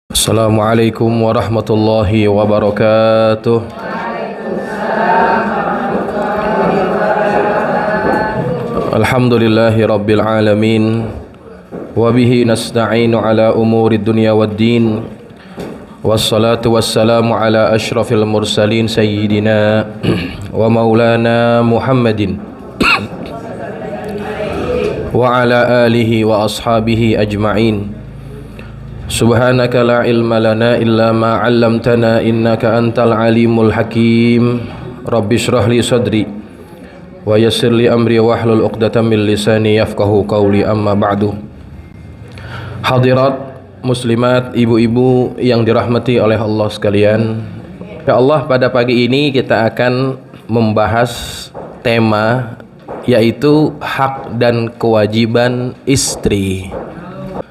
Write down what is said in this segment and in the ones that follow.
Assalamualaikum warahmatullahi wabarakatuh. Alhamdulillahi rabbil alamin. Wabihi nasta'inu ala umuri dunya waddin. Wassalatu wassalamu ala ashrafil mursalin sayyidina wa maulana Muhammadin wa ala alihi wa ashabihi ajma'in. Subhanaka la ilma lana illa ma 'allamtana innaka antal alimul hakim. Rabbi shrah li sadri wa yassir li amri wahlul 'uqdatam min lisani yafqahu qawli, amma ba'du. Hadirat muslimat, ibu-ibu yang dirahmati oleh Allah sekalian. Insyaallah pada pagi ini kita akan membahas tema yaitu hak dan kewajiban istri.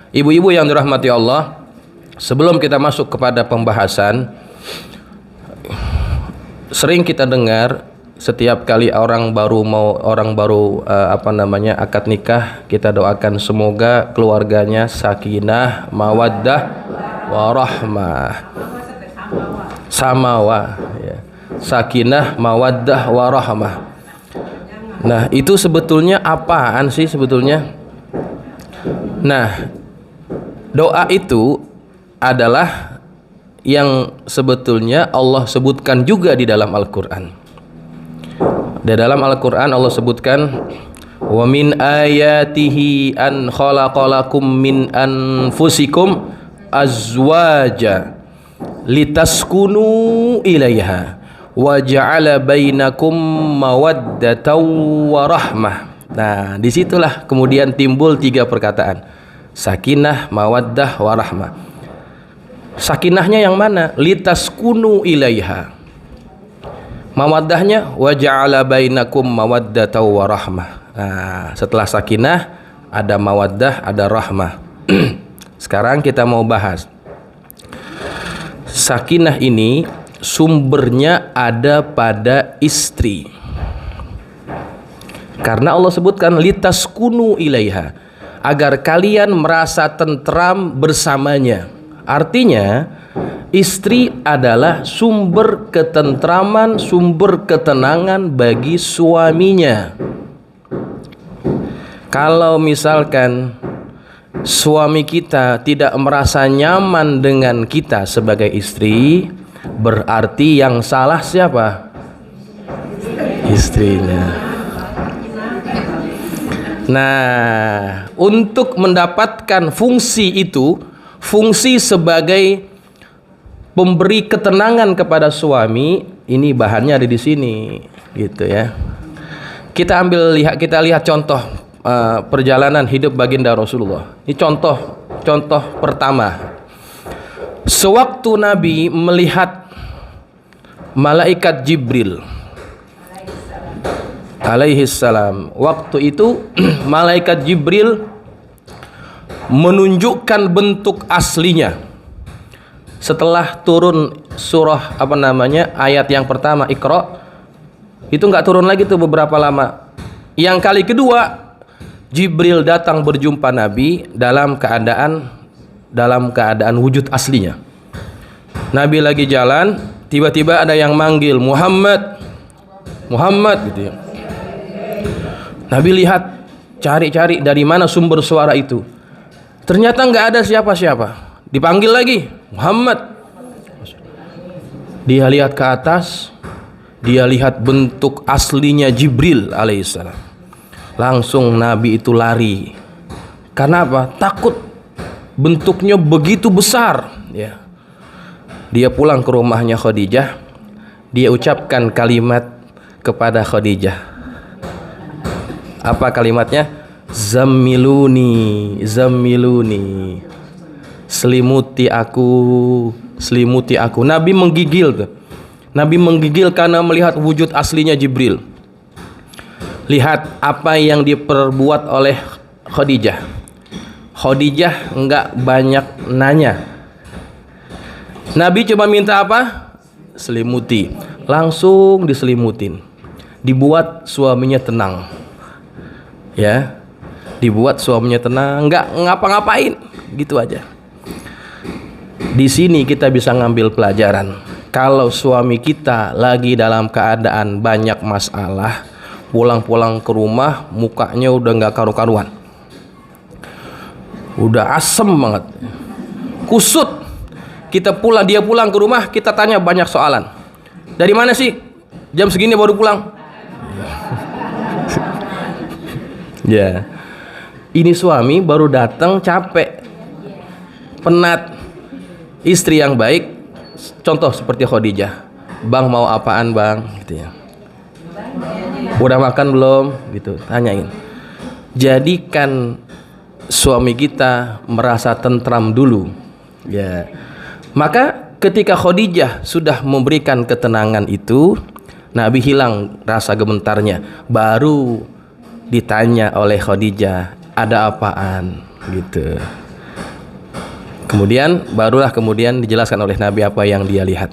Ibu-ibu yang dirahmati Allah, sebelum kita masuk kepada pembahasan, sering kita dengar setiap kali orang baru akad nikah, kita doakan semoga keluarganya sakinah, mawaddah, warahmah. Sakinah, mawaddah, warahmah. Nah, itu sebetulnya apaan sih sebetulnya? Nah, doa itu adalah yang sebetulnya Allah sebutkan juga di dalam Al-Quran. Di dalam Al-Quran Allah sebutkan, wa min ayatihi an khalaqalakum min anfusikum azwaja litaskunu ilaiha wa ja'ala bainakum mawaddatan wa rahmah. Nah, disitulah kemudian timbul tiga perkataan: sakinah, mawaddah, warahmah. Sakinahnya yang mana? Litaskunu ilaiha. Mawaddahnya wa ja'ala bainakum mawaddatan warahmah. Nah, setelah sakinah ada mawaddah, ada rahmah. Sekarang kita mau bahas sakinah ini sumbernya ada pada istri. Karena Allah sebutkan litaskunu ilaiha, agar kalian merasa tentram bersamanya. Artinya istri adalah sumber ketentraman, sumber ketenangan bagi suaminya. Kalau misalkan suami kita tidak merasa nyaman dengan kita sebagai istri, berarti yang salah siapa? Istrinya. Nah, untuk mendapatkan fungsi itu, fungsi sebagai pemberi ketenangan kepada suami, ini bahannya ada di sini, gitu ya. Kita lihat contoh perjalanan hidup baginda Rasulullah. Ini contoh pertama. Sewaktu Nabi melihat malaikat Jibril alaihi salam, waktu itu malaikat Jibril menunjukkan bentuk aslinya setelah turun surah ayat yang pertama Iqra, itu nggak turun lagi tuh beberapa lama. Yang kali kedua Jibril datang berjumpa Nabi dalam keadaan wujud aslinya. Nabi lagi jalan, tiba-tiba ada yang manggil Muhammad gitu ya. Nabi lihat, cari-cari dari mana sumber suara itu. Ternyata nggak ada siapa-siapa. Dipanggil lagi, Muhammad. Dia lihat ke atas, dia lihat bentuk aslinya Jibril alaihissalam. Langsung Nabi itu lari. Karena apa? Takut bentuknya begitu besar. Ya. Dia pulang ke rumahnya Khadijah. Dia ucapkan kalimat kepada Khadijah. Apa kalimatnya? Zammiluni, selimuti aku. Nabi menggigil tuh. Nabi menggigil karena melihat wujud aslinya Jibril. Lihat apa yang diperbuat oleh Khadijah. Khadijah enggak banyak nanya. Nabi cuma minta apa? Selimuti. Langsung diselimutin. Dibuat suaminya tenang. Ya, dibuat suaminya tenang, nggak ngapa-ngapain, gitu aja. Di sini kita bisa ngambil pelajaran. Kalau suami kita lagi dalam keadaan banyak masalah, pulang-pulang ke rumah mukanya udah nggak karu-karuan, udah asem banget, kusut. Kita pulang, dia pulang ke rumah, kita tanya banyak soalan. Dari mana sih? Jam segini baru pulang. Ya, ini suami baru datang capek, penat. Istri yang baik, contoh seperti Khadijah. Bang mau apaan bang? Gitu ya. Udah makan belum? Gitu, tanyain. Jadikan suami kita merasa tentram dulu. Ya. Maka ketika Khadijah sudah memberikan ketenangan itu, Nabi hilang rasa gemetarnya. Baru ditanya oleh Khadijah, ada apaan? Gitu. Kemudian barulah dijelaskan oleh Nabi apa yang dia lihat.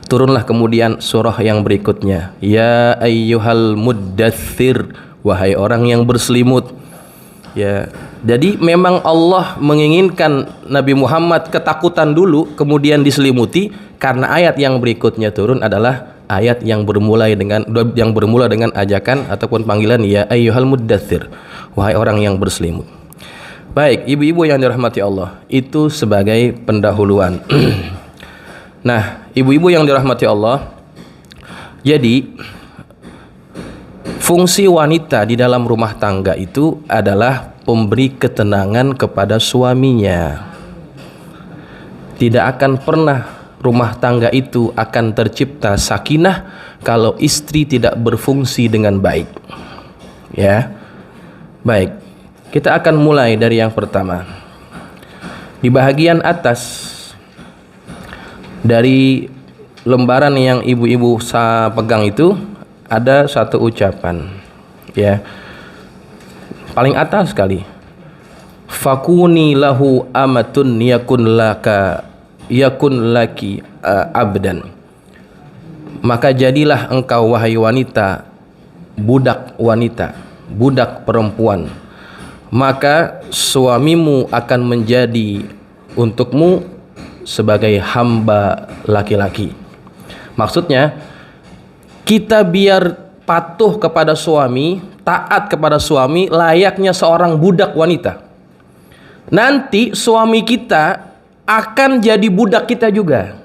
Turunlah kemudian surah yang berikutnya, ya ayyuhal muddatsir, wahai orang yang berselimut. Ya, jadi memang Allah menginginkan Nabi Muhammad ketakutan dulu, kemudian diselimuti, karena ayat yang berikutnya turun adalah ayat yang bermula dengan ajakan ataupun panggilan ya ayyuhal muddatsir, wahai orang yang berselimut. Baik, ibu-ibu yang dirahmati Allah, itu sebagai pendahuluan. Nah, ibu-ibu yang dirahmati Allah, jadi fungsi wanita di dalam rumah tangga itu adalah pemberi ketenangan kepada suaminya. Tidak akan pernah rumah tangga itu akan tercipta sakinah kalau istri tidak berfungsi dengan baik. Ya. Baik. Kita akan mulai dari yang pertama. Di bahagian atas dari lembaran yang ibu-ibu pegang itu ada satu ucapan, ya, paling atas sekali. Fakuni lahu amatun yakun laki abdan. Maka jadilah engkau wahai wanita budak wanita, budak perempuan. Maka suamimu akan menjadi untukmu sebagai hamba laki-laki. Maksudnya kita biar patuh kepada suami, taat kepada suami layaknya seorang budak wanita. Nanti suami kita akan jadi budak kita juga.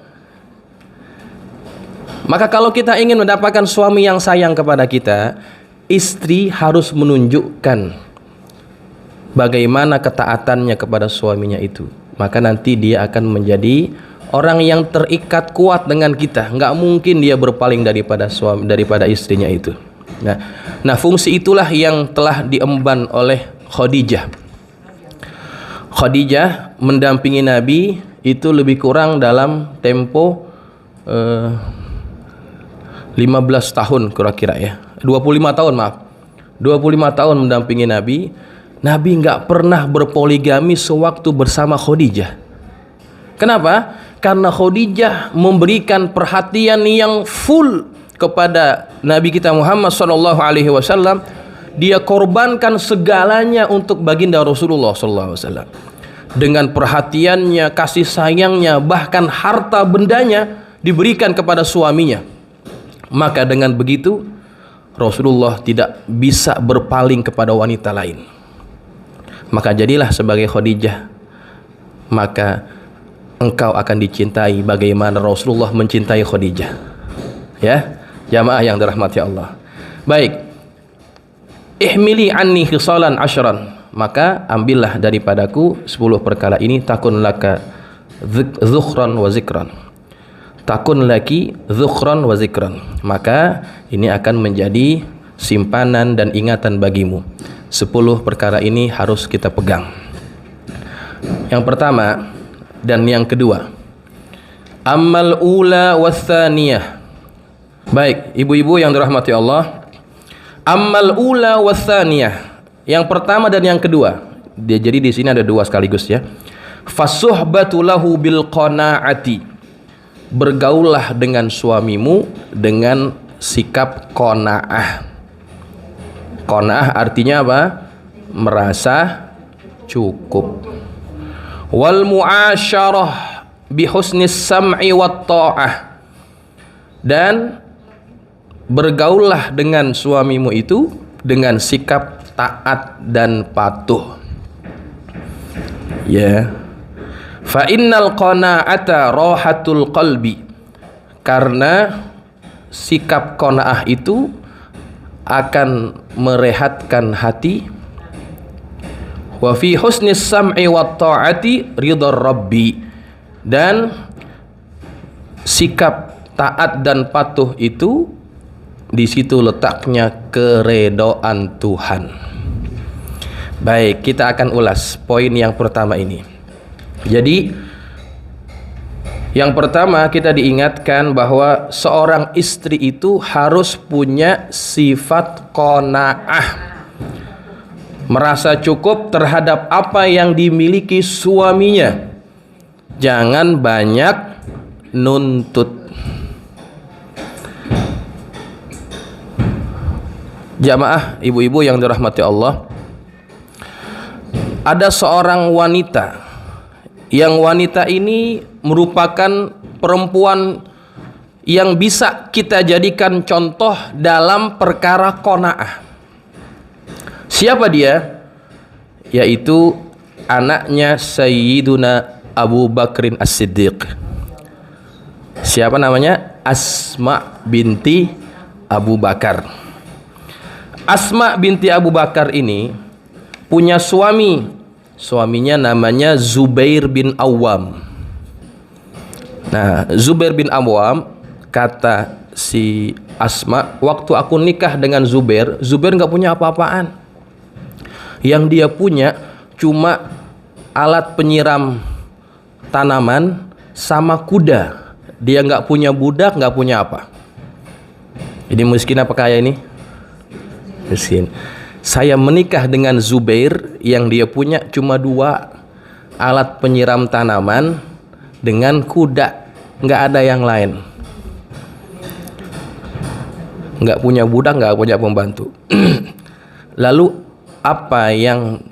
Maka kalau kita ingin mendapatkan suami yang sayang kepada kita, istri harus menunjukkan bagaimana ketaatannya kepada suaminya itu. Maka nanti dia akan menjadi orang yang terikat kuat dengan kita. Nggak mungkin dia berpaling daripada istrinya itu. Nah, fungsi itulah yang telah diemban oleh Khadijah. Khadijah mendampingi Nabi itu lebih kurang dalam tempo 15 tahun kira-kira ya. 25 tahun maaf. 25 tahun mendampingi Nabi. Nabi nggak pernah berpoligami sewaktu bersama Khadijah. Kenapa? Karena Khadijah memberikan perhatian yang full kepada Nabi kita Muhammad SAW. Dia korbankan segalanya untuk baginda Rasulullah SAW. Dengan perhatiannya, kasih sayangnya, bahkan harta bendanya diberikan kepada suaminya. Maka dengan begitu Rasulullah tidak bisa berpaling kepada wanita lain. Maka jadilah sebagai Khadijah, maka engkau akan dicintai bagaimana Rasulullah mencintai Khadijah. Ya, jamaah yang dirahmati Allah. Baik. Ihmili anni khisalan asyran, maka ambillah daripadaku 10 perkara ini, takun laka zukhran wa zikran. Takun laki zukhran wa zikran. Maka ini akan menjadi simpanan dan ingatan bagimu. 10 perkara ini harus kita pegang. Yang pertama dan yang kedua, amal ula wasaniyah. Baik, ibu-ibu yang dirahmati Allah, amal ula wasaniyah, yang pertama dan yang kedua. Jadi di sini ada dua sekaligus ya. Fasuhbatu lahu bil qanaati, bergaullah dengan suamimu dengan sikap qanaah. Qanaah artinya apa? Merasa cukup. Wal muasyarah bihusnis sam'i wat ta'ah, dan bergaullah dengan suamimu itu dengan sikap taat dan patuh. Ya. Fa innal qana'ata rahatul qalbi, karena sikap qanaah itu akan merehatkan hati. Wa fi husnis sam'i wat ta'ati ridhar rabbi, dan sikap taat dan patuh itu di situ letaknya keredoan Tuhan. Baik, kita akan ulas poin yang pertama ini. Jadi yang pertama kita diingatkan bahwa seorang istri itu harus punya sifat qanaah, merasa cukup terhadap apa yang dimiliki suaminya. Jangan banyak nuntut. Jamaah ibu-ibu yang dirahmati Allah, ada seorang wanita, yang wanita ini merupakan perempuan yang bisa kita jadikan contoh dalam perkara qanaah. Siapa dia? Yaitu anaknya Sayyiduna Abu Bakrin As-Siddiq. Siapa namanya? Asma binti Abu Bakar. Asma binti Abu Bakar ini punya suami. Suaminya namanya Zubair bin Awam. Nah, Zubair bin Awam, kata si Asma, waktu aku nikah dengan Zubair, Zubair nggak punya apa-apaan. Yang dia punya cuma alat penyiram tanaman sama kuda. Dia nggak punya budak, nggak punya apa. Ini miskin apa kaya ini? Miskin. Saya menikah dengan Zubair, yang dia punya cuma 2 alat penyiram tanaman dengan kuda, nggak ada yang lain. Nggak punya budak, nggak punya pembantu. Lalu apa yang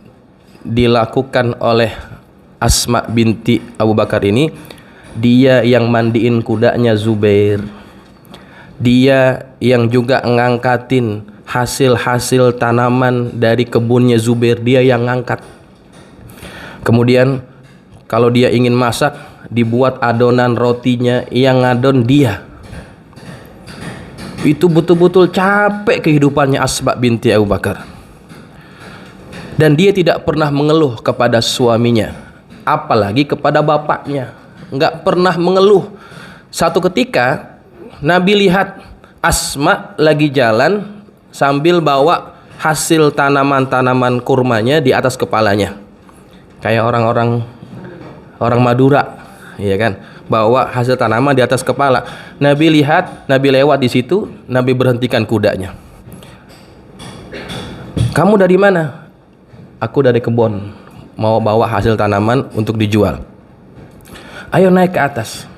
dilakukan oleh Asma binti Abu Bakar ini? Dia yang mandiin kudanya Zubair. Dia yang juga ngangkatin hasil-hasil tanaman dari kebunnya Zubair, dia yang ngangkat. Kemudian kalau dia ingin masak, dibuat adonan rotinya, yang ngadon dia. Itu betul-betul capek kehidupannya Asma binti Abu Bakar. Dan dia tidak pernah mengeluh kepada suaminya, apalagi kepada bapaknya. Nggak pernah mengeluh. Satu ketika Nabi lihat Asma lagi jalan sambil bawa hasil tanaman-tanaman kurmanya di atas kepalanya, kayak orang Madura, ya kan, bawa hasil tanaman di atas kepala. Nabi lihat, Nabi lewat di situ, Nabi berhentikan kudanya. Kamu dari mana? Aku dari kebun, mau bawa hasil tanaman untuk dijual. Ayo naik ke atas,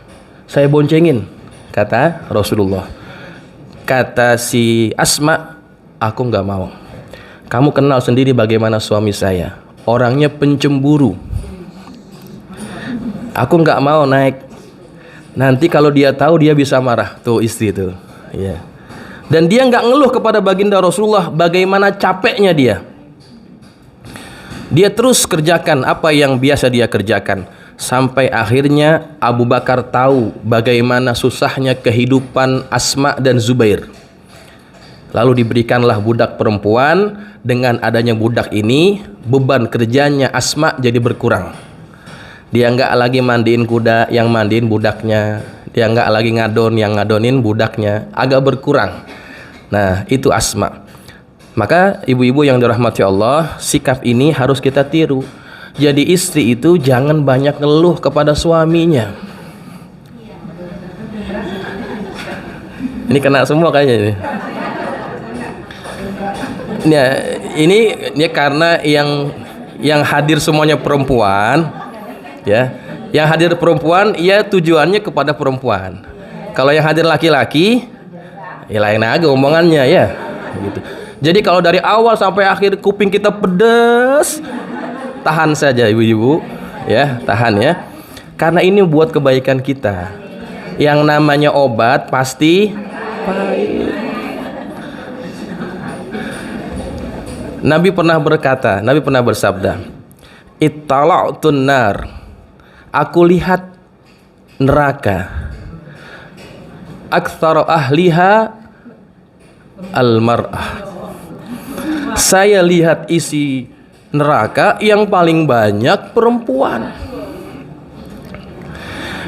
saya boncengin, kata Rasulullah. Kata si Asma, aku nggak mau. Kamu kenal sendiri bagaimana suami saya, orangnya pencemburu. Aku nggak mau naik. Nanti kalau dia tahu, dia bisa marah. Tuh istri tuh, ya. Dan dia nggak ngeluh kepada baginda Rasulullah bagaimana capeknya dia. Dia terus kerjakan apa yang biasa dia kerjakan, sampai akhirnya Abu Bakar tahu bagaimana susahnya kehidupan Asma dan Zubair. Lalu diberikanlah budak perempuan. Dengan adanya budak ini, beban kerjanya Asma jadi berkurang. Dia nggak lagi mandiin kuda, yang mandiin budaknya. Dia nggak lagi ngadon, yang ngadonin budaknya. Agak berkurang. Nah, itu Asma. Maka ibu-ibu yang dirahmati Allah, sikap ini harus kita tiru. Jadi istri itu jangan banyak ngeluh kepada suaminya. Ini kena semua kayaknya ini. Nah, ini karena yang hadir semuanya perempuan, ya. Yang hadir perempuan, ya tujuannya kepada perempuan. Kalau yang hadir laki-laki, ya lain aja omongannya, ya. Gitu. Jadi kalau dari awal sampai akhir kuping kita pedes, tahan saja ibu-ibu, ya, tahan ya. Karena ini buat kebaikan kita. Yang namanya obat pasti pahit. Nabi pernah berkata, Nabi pernah bersabda, "Ittala'tun nar." Aku lihat neraka. Aktsara ahliha al-mar'ah. Saya lihat isi neraka yang paling banyak perempuan.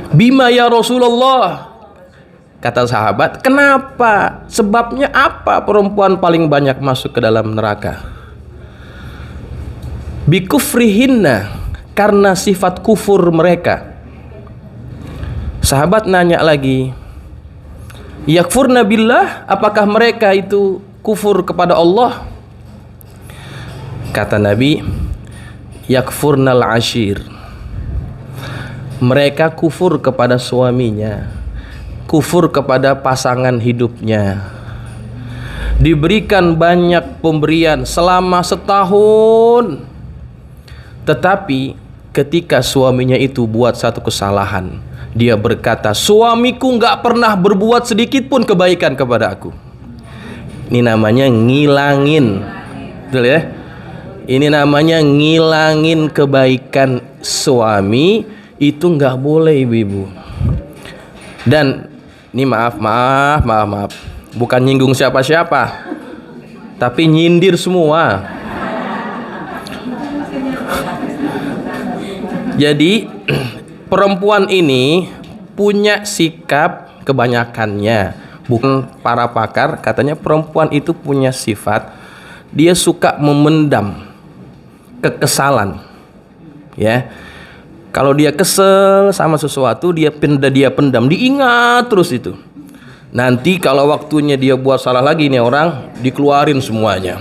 Bima ya Rasulullah, kata sahabat, kenapa? Sebabnya apa perempuan paling banyak masuk ke dalam neraka? Bikufrihinna, karena sifat kufur mereka. Sahabat nanya lagi, yakfurna billah, apakah mereka itu kufur kepada Allah? Kata Nabi, yakfurnal ashir, mereka kufur kepada suaminya, kufur kepada pasangan hidupnya. Diberikan banyak pemberian selama setahun, tetapi ketika suaminya itu buat satu kesalahan, dia berkata, suamiku gak pernah berbuat sedikit pun kebaikan kepada aku. Ini namanya ngilangin, betul ya? Ini namanya ngilangin kebaikan suami. Itu nggak boleh, ibu-ibu. Dan ini maaf, bukan nyinggung siapa-siapa, tapi nyindir semua. Jadi perempuan ini punya sikap, kebanyakannya, bukan para pakar, katanya perempuan itu punya sifat, dia suka memendam kekesalan, ya. Kalau dia kesel sama sesuatu, dia pendam, diingat terus itu. Nanti kalau waktunya dia buat salah lagi, nih orang dikeluarin semuanya.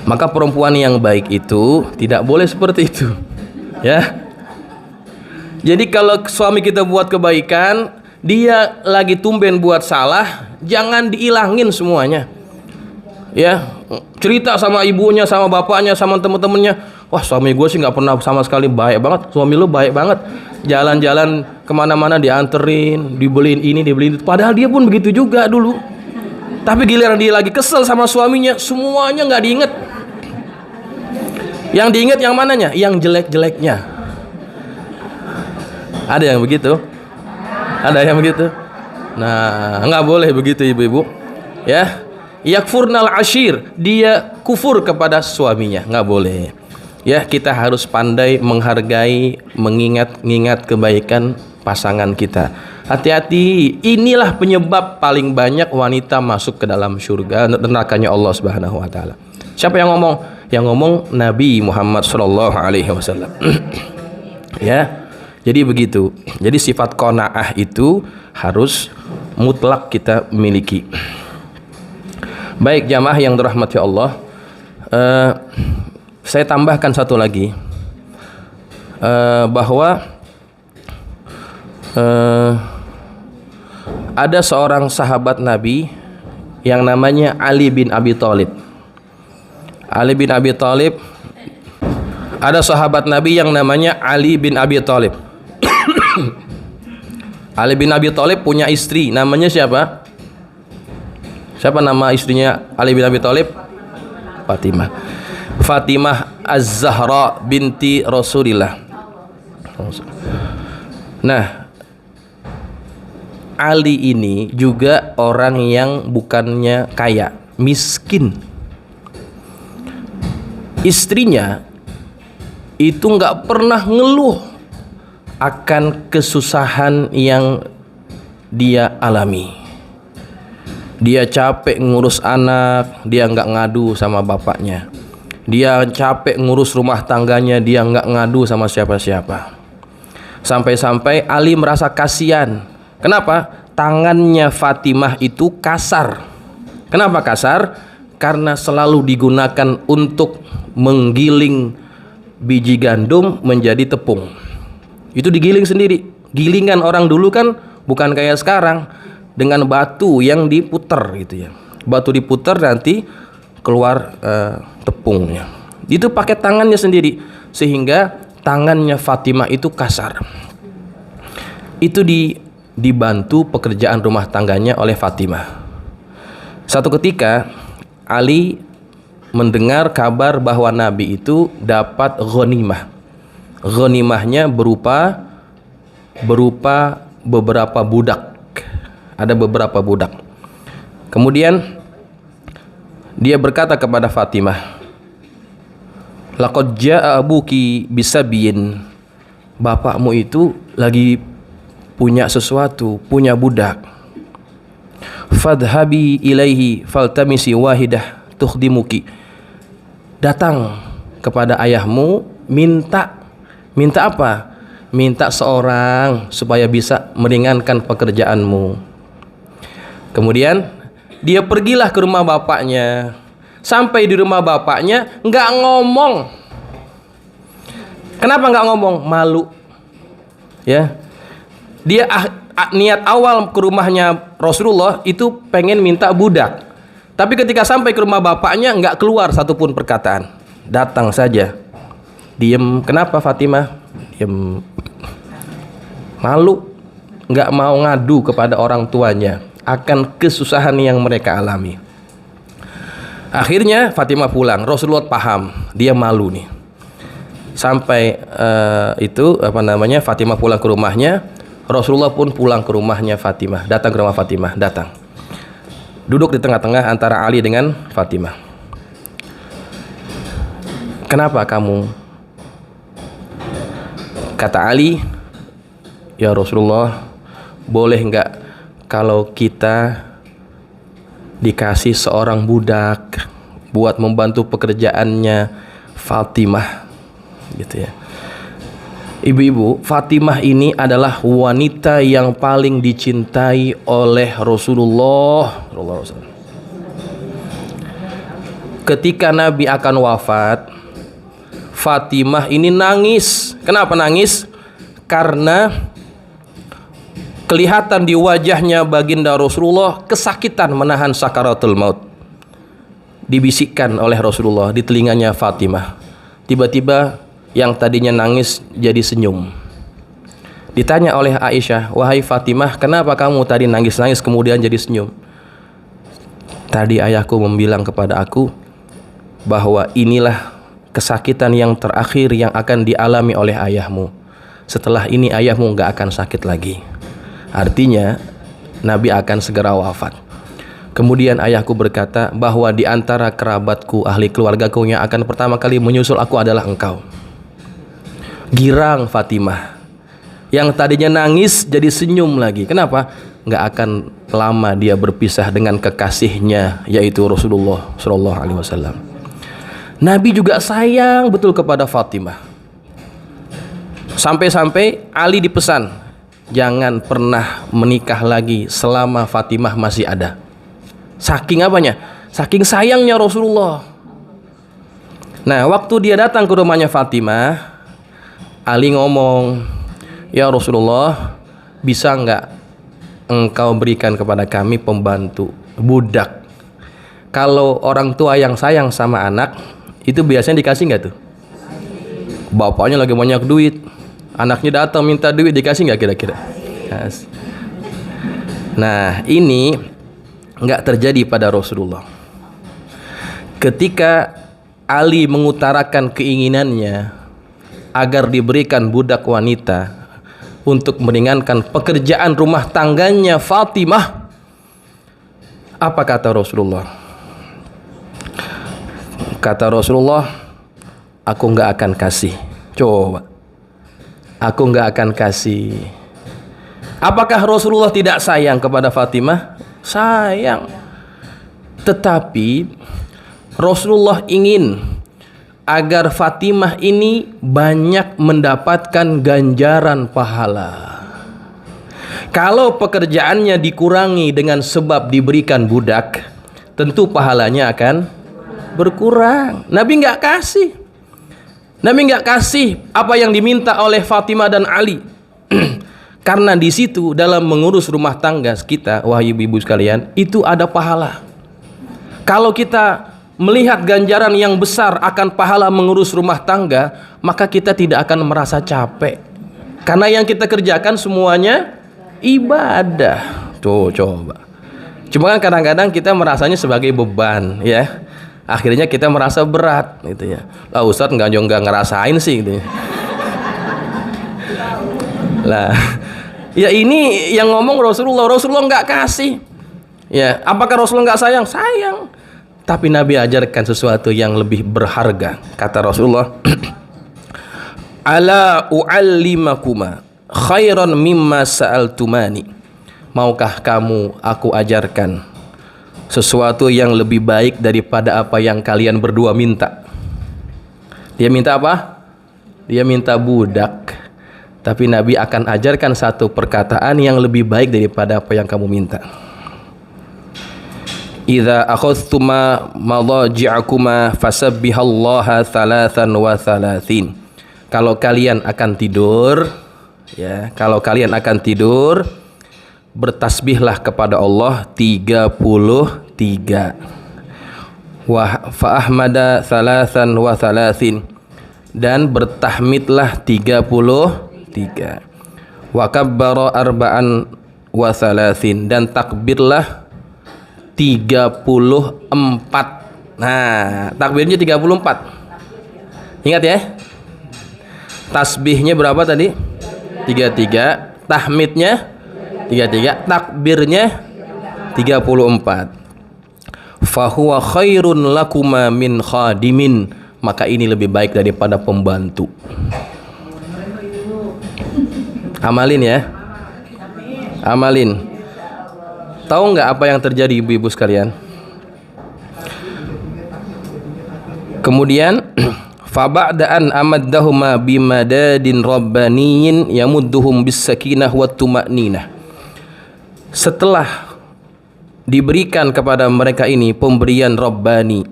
Maka perempuan yang baik itu tidak boleh seperti itu, ya. Jadi kalau suami kita buat kebaikan, dia lagi tumben buat salah, jangan diilangin semuanya, ya. Cerita sama ibunya, sama bapaknya, sama temen-temennya, wah suami gue sih nggak pernah sama sekali baik banget, suami lu baik banget, jalan-jalan kemana-mana dianterin, dibeliin ini, dibeliin itu, padahal dia pun begitu juga dulu. Tapi giliran dia lagi kesel sama suaminya, semuanya nggak diinget. Yang diinget yang mananya? Yang jelek-jeleknya. Ada yang begitu? Ada yang begitu? Nah, nggak boleh begitu, ibu-ibu, ya. Yakfurnal ashir, dia kufur kepada suaminya, nggak boleh. Ya, kita harus pandai menghargai, mengingat kebaikan pasangan kita. Hati-hati, inilah penyebab paling banyak wanita masuk ke dalam surga, nerakanya Allah Subhanahu wa taala. Siapa yang ngomong? Yang ngomong Nabi Muhammad sallallahu alaihi wasallam. Ya. Jadi begitu. Jadi sifat qanaah itu harus mutlak kita miliki. Baik jamaah yang dirahmati Allah, saya tambahkan satu lagi, bahwa ada seorang sahabat Nabi yang namanya Ali bin Abi Thalib. Ali bin Abi Thalib, ada sahabat Nabi yang namanya Ali bin Abi Thalib. Ali bin Abi Thalib punya istri, namanya siapa? Siapa nama istrinya Ali bin Abi Thalib? Fatimah. Fatimah Az-Zahra binti Rasulillah. Nah, Ali ini juga orang yang bukannya kaya, miskin. Istrinya itu nggak pernah ngeluh akan kesusahan yang dia alami. Dia capek ngurus anak, dia nggak ngadu sama bapaknya. Dia capek ngurus rumah tangganya, dia nggak ngadu sama siapa-siapa. Sampai-sampai Ali merasa kasihan. Kenapa? Tangannya Fatimah itu kasar. Kenapa kasar? Karena selalu digunakan untuk menggiling biji gandum menjadi tepung. Itu digiling sendiri. Gilingan orang dulu kan bukan kayak sekarang, dengan batu yang diputer gitu ya. Batu diputer nanti keluar tepungnya. Itu pakai tangannya sendiri, sehingga tangannya Fatimah itu kasar. Itu dibantu pekerjaan rumah tangganya oleh Fatimah. Satu ketika Ali mendengar kabar bahwa Nabi itu dapat ghanimah. Ghanimahnya berupa beberapa budak. Ada beberapa budak. Kemudian dia berkata kepada Fatimah, "Laqad jaa abuki bisabiyin." Bapakmu itu lagi punya sesuatu, punya budak. "Fadhhabi ilaihi faltamisi wahidah tukhdimuki." Datang kepada ayahmu, minta apa? Minta seorang supaya bisa meringankan pekerjaanmu. Kemudian dia pergilah ke rumah bapaknya. Sampai di rumah bapaknya nggak ngomong. Kenapa nggak ngomong? Malu. Ya, dia niat awal ke rumahnya Rasulullah itu pengen minta budak. Tapi ketika sampai ke rumah bapaknya nggak keluar satupun perkataan. Datang saja. Diem. Kenapa Fatimah? Diem. Malu. Nggak mau ngadu kepada orang tuanya akan kesusahan yang mereka alami. Akhirnya Fatimah pulang. Rasulullah paham, dia malu nih. Sampai Fatimah pulang ke rumahnya. Rasulullah pun pulang ke rumahnya Fatimah. Datang ke rumah Fatimah, datang. Duduk di tengah-tengah antara Ali dengan Fatimah. "Kenapa kamu?" Kata Ali, "Ya Rasulullah, boleh enggak kalau kita dikasih seorang budak buat membantu pekerjaannya Fatimah?" Gitu ya. Ibu-ibu, Fatimah ini adalah wanita yang paling dicintai oleh Rasulullah. Ketika Nabi akan wafat, Fatimah ini nangis. Kenapa nangis? Karena kelihatan di wajahnya baginda Rasulullah kesakitan menahan sakaratul maut. Dibisikkan oleh Rasulullah di telinganya Fatimah. Tiba-tiba yang tadinya nangis jadi senyum. Ditanya oleh Aisyah, "Wahai Fatimah, kenapa kamu tadi nangis-nangis kemudian jadi senyum?" "Tadi ayahku membilang kepada aku bahwa inilah kesakitan yang terakhir yang akan dialami oleh ayahmu. Setelah ini ayahmu gak akan sakit lagi." Artinya Nabi akan segera wafat. Kemudian ayahku berkata bahwa di antara kerabatku, ahli keluargaku yang akan pertama kali menyusul aku adalah engkau. Girang Fatimah. Yang tadinya nangis jadi senyum lagi. Kenapa? Gak akan lama dia berpisah dengan kekasihnya, yaitu Rasulullah SAW. Nabi juga sayang betul kepada Fatimah. Sampai-sampai Ali dipesan, jangan pernah menikah lagi selama Fatimah masih ada. Saking apanya? Saking sayangnya Rasulullah. Nah, waktu dia datang ke rumahnya Fatimah, Ali ngomong, "Ya Rasulullah, bisa enggak engkau berikan kepada kami pembantu, budak? Kalau orang tua yang sayang sama anak, itu biasanya dikasih enggak tuh? Bapaknya lagi banyak duit, anaknya datang minta duit, dikasih enggak kira-kira?" Nah, ini enggak terjadi pada Rasulullah. Ketika Ali mengutarakan keinginannya agar diberikan budak wanita untuk meringankan pekerjaan rumah tangganya Fatimah, apa kata Rasulullah? Kata Rasulullah, "Aku nggak akan kasih." Coba, aku nggak akan kasih. Apakah Rasulullah tidak sayang kepada Fatimah? Sayang. Tetapi Rasulullah ingin agar Fatimah ini banyak mendapatkan ganjaran pahala. Kalau pekerjaannya dikurangi dengan sebab diberikan budak, tentu pahalanya akan berkurang. Nabi nggak kasih. Nabi nggak kasih apa yang diminta oleh Fatimah dan Ali. Karena di situ dalam mengurus rumah tangga kita, wahai ibu-ibu sekalian, itu ada pahala. Kalau kita melihat ganjaran yang besar akan pahala mengurus rumah tangga, maka kita tidak akan merasa capek. Karena yang kita kerjakan semuanya ibadah. Tuh, coba. Cuma kan kadang-kadang kita merasanya sebagai beban, ya. Akhirnya kita merasa berat, gitu ya. Lah Ustadz nggak ngerasain sih, gitu ya. Lah, ya ini yang ngomong Rasulullah nggak kasih. Ya, apakah Rasulullah nggak sayang? Sayang. Tapi Nabi ajarkan sesuatu yang lebih berharga. Kata Rasulullah, ala u'allimakuma khairan mimma sa'altumani. Maukah kamu aku ajarkan sesuatu yang lebih baik daripada apa yang kalian berdua minta? Dia minta apa? Dia minta budak. Tapi Nabi akan ajarkan satu perkataan yang lebih baik daripada apa yang kamu minta. Idza akhadhtuma madaji'akuma fasabbihallaha thalathan wa thalathin. Kalau kalian akan tidur, ya, kalau kalian akan tidur, bertasbihlah kepada Allah 33. Wa fa ahmada thalathan wa thalathin. Dan bertahmidlah 33. Wa kabbara arba'an wa thalathin. Dan takbirlah 34. Nah, takbirnya 34. Ingat ya. Tasbihnya berapa tadi? 33. Tahmidnya 33. Takbirnya 34. Fahuwa khairun lakuma min khadimin. Maka ini lebih baik daripada pembantu. Amalin ya. Amalin. Tahu nggak apa yang terjadi ibu-ibu sekalian? Kemudian faba'da'an amaddahuma bimadadin rabbaniyin yamudduhum bis-sakinah wat tuma'ninah. Setelah diberikan kepada mereka ini pemberian rabbani,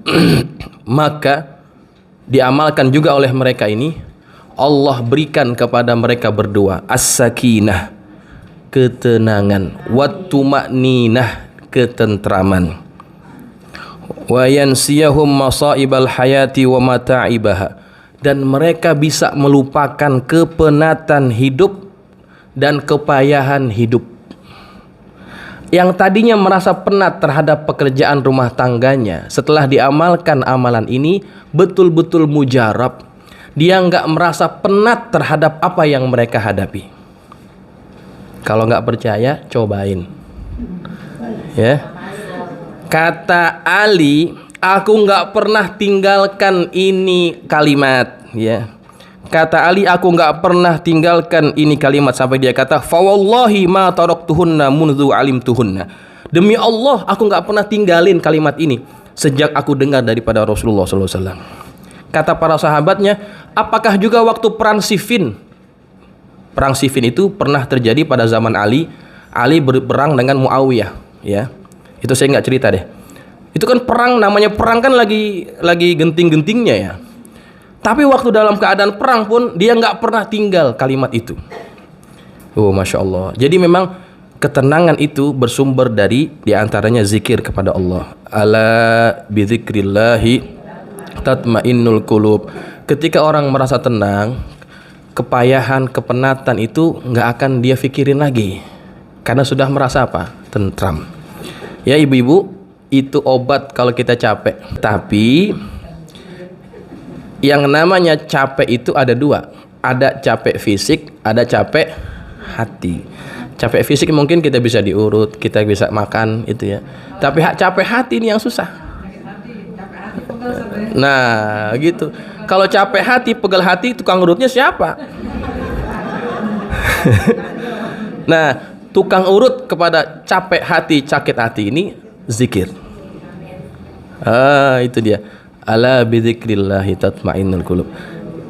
maka diamalkan juga oleh mereka ini. Allah berikan kepada mereka berdua as-sakinah, ketenangan, wattuma'ninah, ketentraman, wa yansiyahum masaibal hayati wa mata'ibaha, dan mereka bisa melupakan kepenatan hidup dan kepayahan hidup. Yang tadinya merasa penat terhadap pekerjaan rumah tangganya, setelah diamalkan amalan ini betul-betul mujarab, dia nggak merasa penat terhadap apa yang mereka hadapi. Kalau nggak percaya, cobain. Ya. Kata Ali, aku nggak pernah tinggalkan ini kalimat. Ya. Kata Ali, aku nggak pernah tinggalkan ini kalimat sampai dia kata, fawallahi ma taraktuhunna mundu alimtuhunna. Demi Allah, aku nggak pernah tinggalin kalimat ini sejak aku dengar daripada Rasulullah SAW. Kata para sahabatnya, apakah juga waktu perang Siffin? Perang Siffin itu pernah terjadi pada zaman Ali. Ali berperang dengan Muawiyah, ya. Itu saya nggak cerita deh. Itu kan perang, namanya perang kan lagi genting-gentingnya ya. Tapi waktu dalam keadaan perang pun dia nggak pernah tinggal kalimat itu. Oh, masya Allah. Jadi memang ketenangan itu bersumber dari diantaranya zikir kepada Allah. Ala bidzikrillahi tatmainnul qulub. Ketika orang merasa tenang, kepayahan, kepenatan itu nggak akan dia pikirin lagi, karena sudah merasa apa? Tentram. Ya ibu-ibu, itu obat kalau kita capek. Tapi yang namanya capek itu ada dua. Ada capek fisik, ada capek hati. Capek fisik mungkin kita bisa diurut, kita bisa makan itu ya. Tapi capek hati ini yang susah. Nah gitu. Kalau capek hati, pegel hati, tukang urutnya siapa? Nah, tukang urut kepada capek hati, sakit hati ini zikir. Itu dia. Ala bidzikrillahi tatmainnul qulub.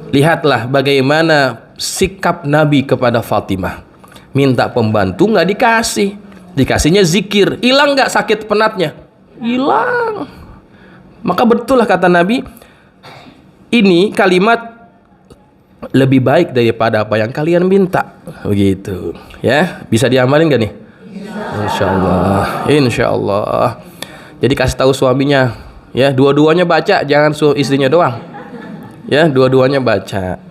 Lihatlah bagaimana sikap Nabi kepada Fatimah. Minta pembantu nggak dikasih, dikasihnya zikir. Hilang nggak sakit penatnya? Hilang. Maka betul lah kata Nabi, ini kalimat lebih baik daripada apa yang kalian minta. Begitu ya. Bisa diamalin gak nih? Insya Allah. Insya Allah. Jadi kasih tahu suaminya, Ya, dua-duanya baca, jangan istrinya doang. Ya, dua-duanya baca.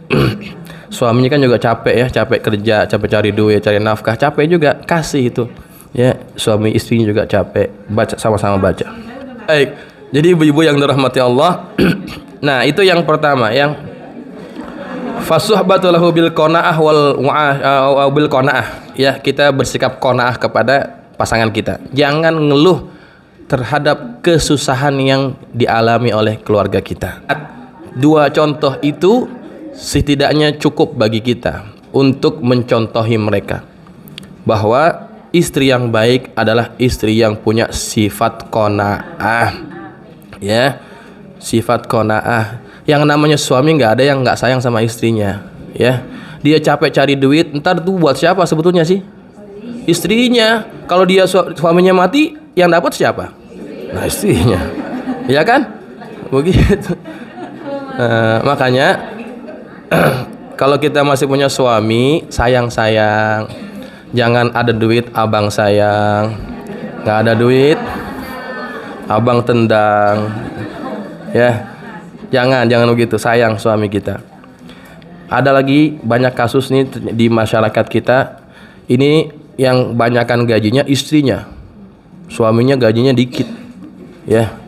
Suaminya kan juga capek ya, capek kerja, capek cari duit, cari nafkah, capek juga, kasih itu. Ya, suami istrinya juga capek, baca, sama-sama baca. Baik. Jadi ibu-ibu yang dirahmati Allah. Nah, itu yang pertama, yang fasuhbatu lahu bil qanaah bil qanaah. Ya, kita bersikap qanaah kepada pasangan kita. Jangan ngeluh terhadap kesusahan yang dialami oleh keluarga kita. Dua contoh itu setidaknya cukup bagi kita untuk mencontohi mereka bahwa istri yang baik adalah istri yang punya sifat qanaah. Ya, sifat qanaah. Yang namanya suami nggak ada yang nggak sayang sama istrinya. Ya, dia capek cari duit, ntar tuh buat siapa sebetulnya sih? Istrinya. Kalau dia suaminya mati, yang dapat siapa? Nah, istrinya. Ya kan? Begitu. Makanya kalau kita masih punya suami, sayang-sayang. Jangan ada duit abang sayang, nggak ada duit abang tendang. Ya, jangan begitu, sayang suami kita. Ada lagi banyak kasus nih di masyarakat kita. Ini yang banyakkan gajinya istrinya, suaminya gajinya dikit. Ya,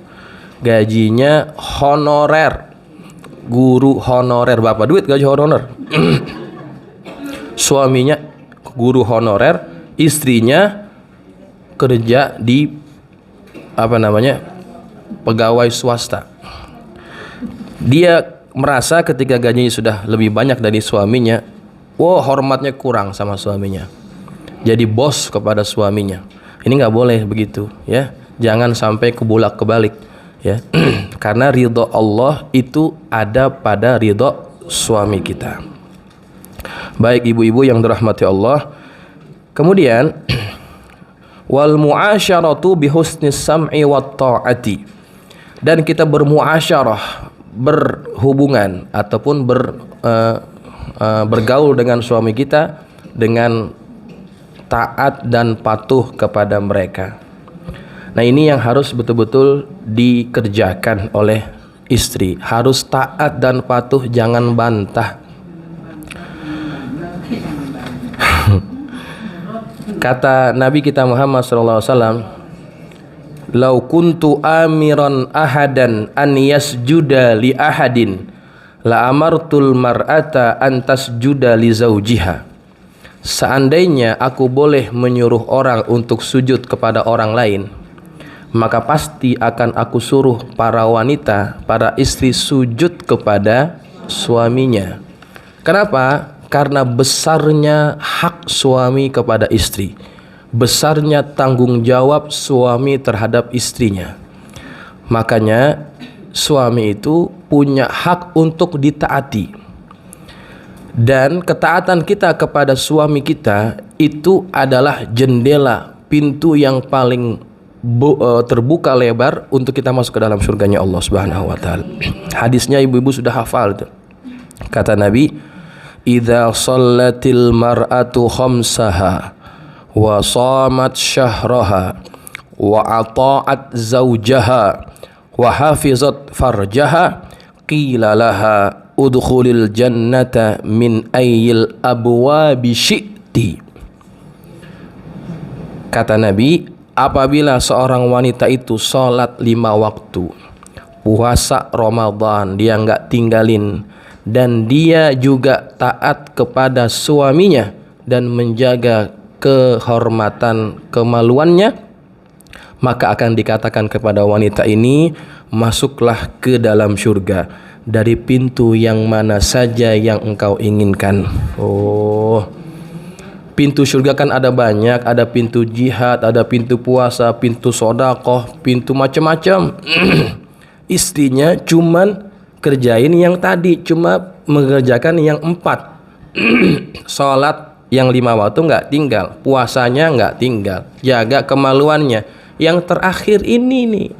gajinya honorer, guru honorer, bapak duit gaji honorer. Suaminya guru honorer, istrinya kerja di pegawai swasta. Dia merasa ketika gajinya sudah lebih banyak dari suaminya, hormatnya kurang sama suaminya, jadi bos kepada suaminya. Ini nggak boleh begitu, ya. Jangan sampai kebalik, ya. Karena ridho Allah itu ada pada ridho suami kita. Baik ibu-ibu yang dirahmati Allah. Kemudian wal muasyaratu bihusnis sam'i wat ta'ati. Dan kita bermuasyarah, berhubungan ataupun bergaul dengan suami kita dengan taat dan patuh kepada mereka. Nah, ini yang harus betul-betul dikerjakan oleh istri. Harus taat dan patuh, jangan bantah. Kata Nabi kita Muhammad SAW, "Lau kuntu amiran ahadan an yasjuda li ahadin, la amartul mar'ata an tasjuda li zaujiha." Seandainya aku boleh menyuruh orang untuk sujud kepada orang lain, maka pasti akan aku suruh para wanita, para istri sujud kepada suaminya. Kenapa? Karena besarnya hak suami kepada istri, besarnya tanggung jawab suami terhadap istrinya. Makanya suami itu punya hak untuk ditaati. Dan ketaatan kita kepada suami kita itu adalah jendela, pintu yang paling terbuka lebar untuk kita masuk ke dalam surganya Allah Subhanahu wa taala. Hadisnya ibu-ibu sudah hafal tuh. Kata Nabi, "Idza shallatil mar'atu khamsaha wa shamat syahraha wa ata'at zawjaha wa hafizat farjaha qila laha udkhulil jannata min ayyil abwabi syi'ti." Kata Nabi, apabila seorang wanita itu sholat 5 waktu, puasa Ramadan dia nggak tinggalin, dan dia juga taat kepada suaminya dan menjaga kehormatan kemaluannya, maka akan dikatakan kepada wanita ini, masuklah ke dalam surga dari pintu yang mana saja yang engkau inginkan. Pintu surga kan ada banyak, ada pintu jihad, ada pintu puasa, pintu sedekah, pintu macam-macam. Istrinya cuman kerjain yang tadi, cuma mengerjakan yang 4. Sholat yang 5 waktu nggak tinggal, puasanya nggak tinggal, jaga kemaluannya. Yang terakhir ini nih,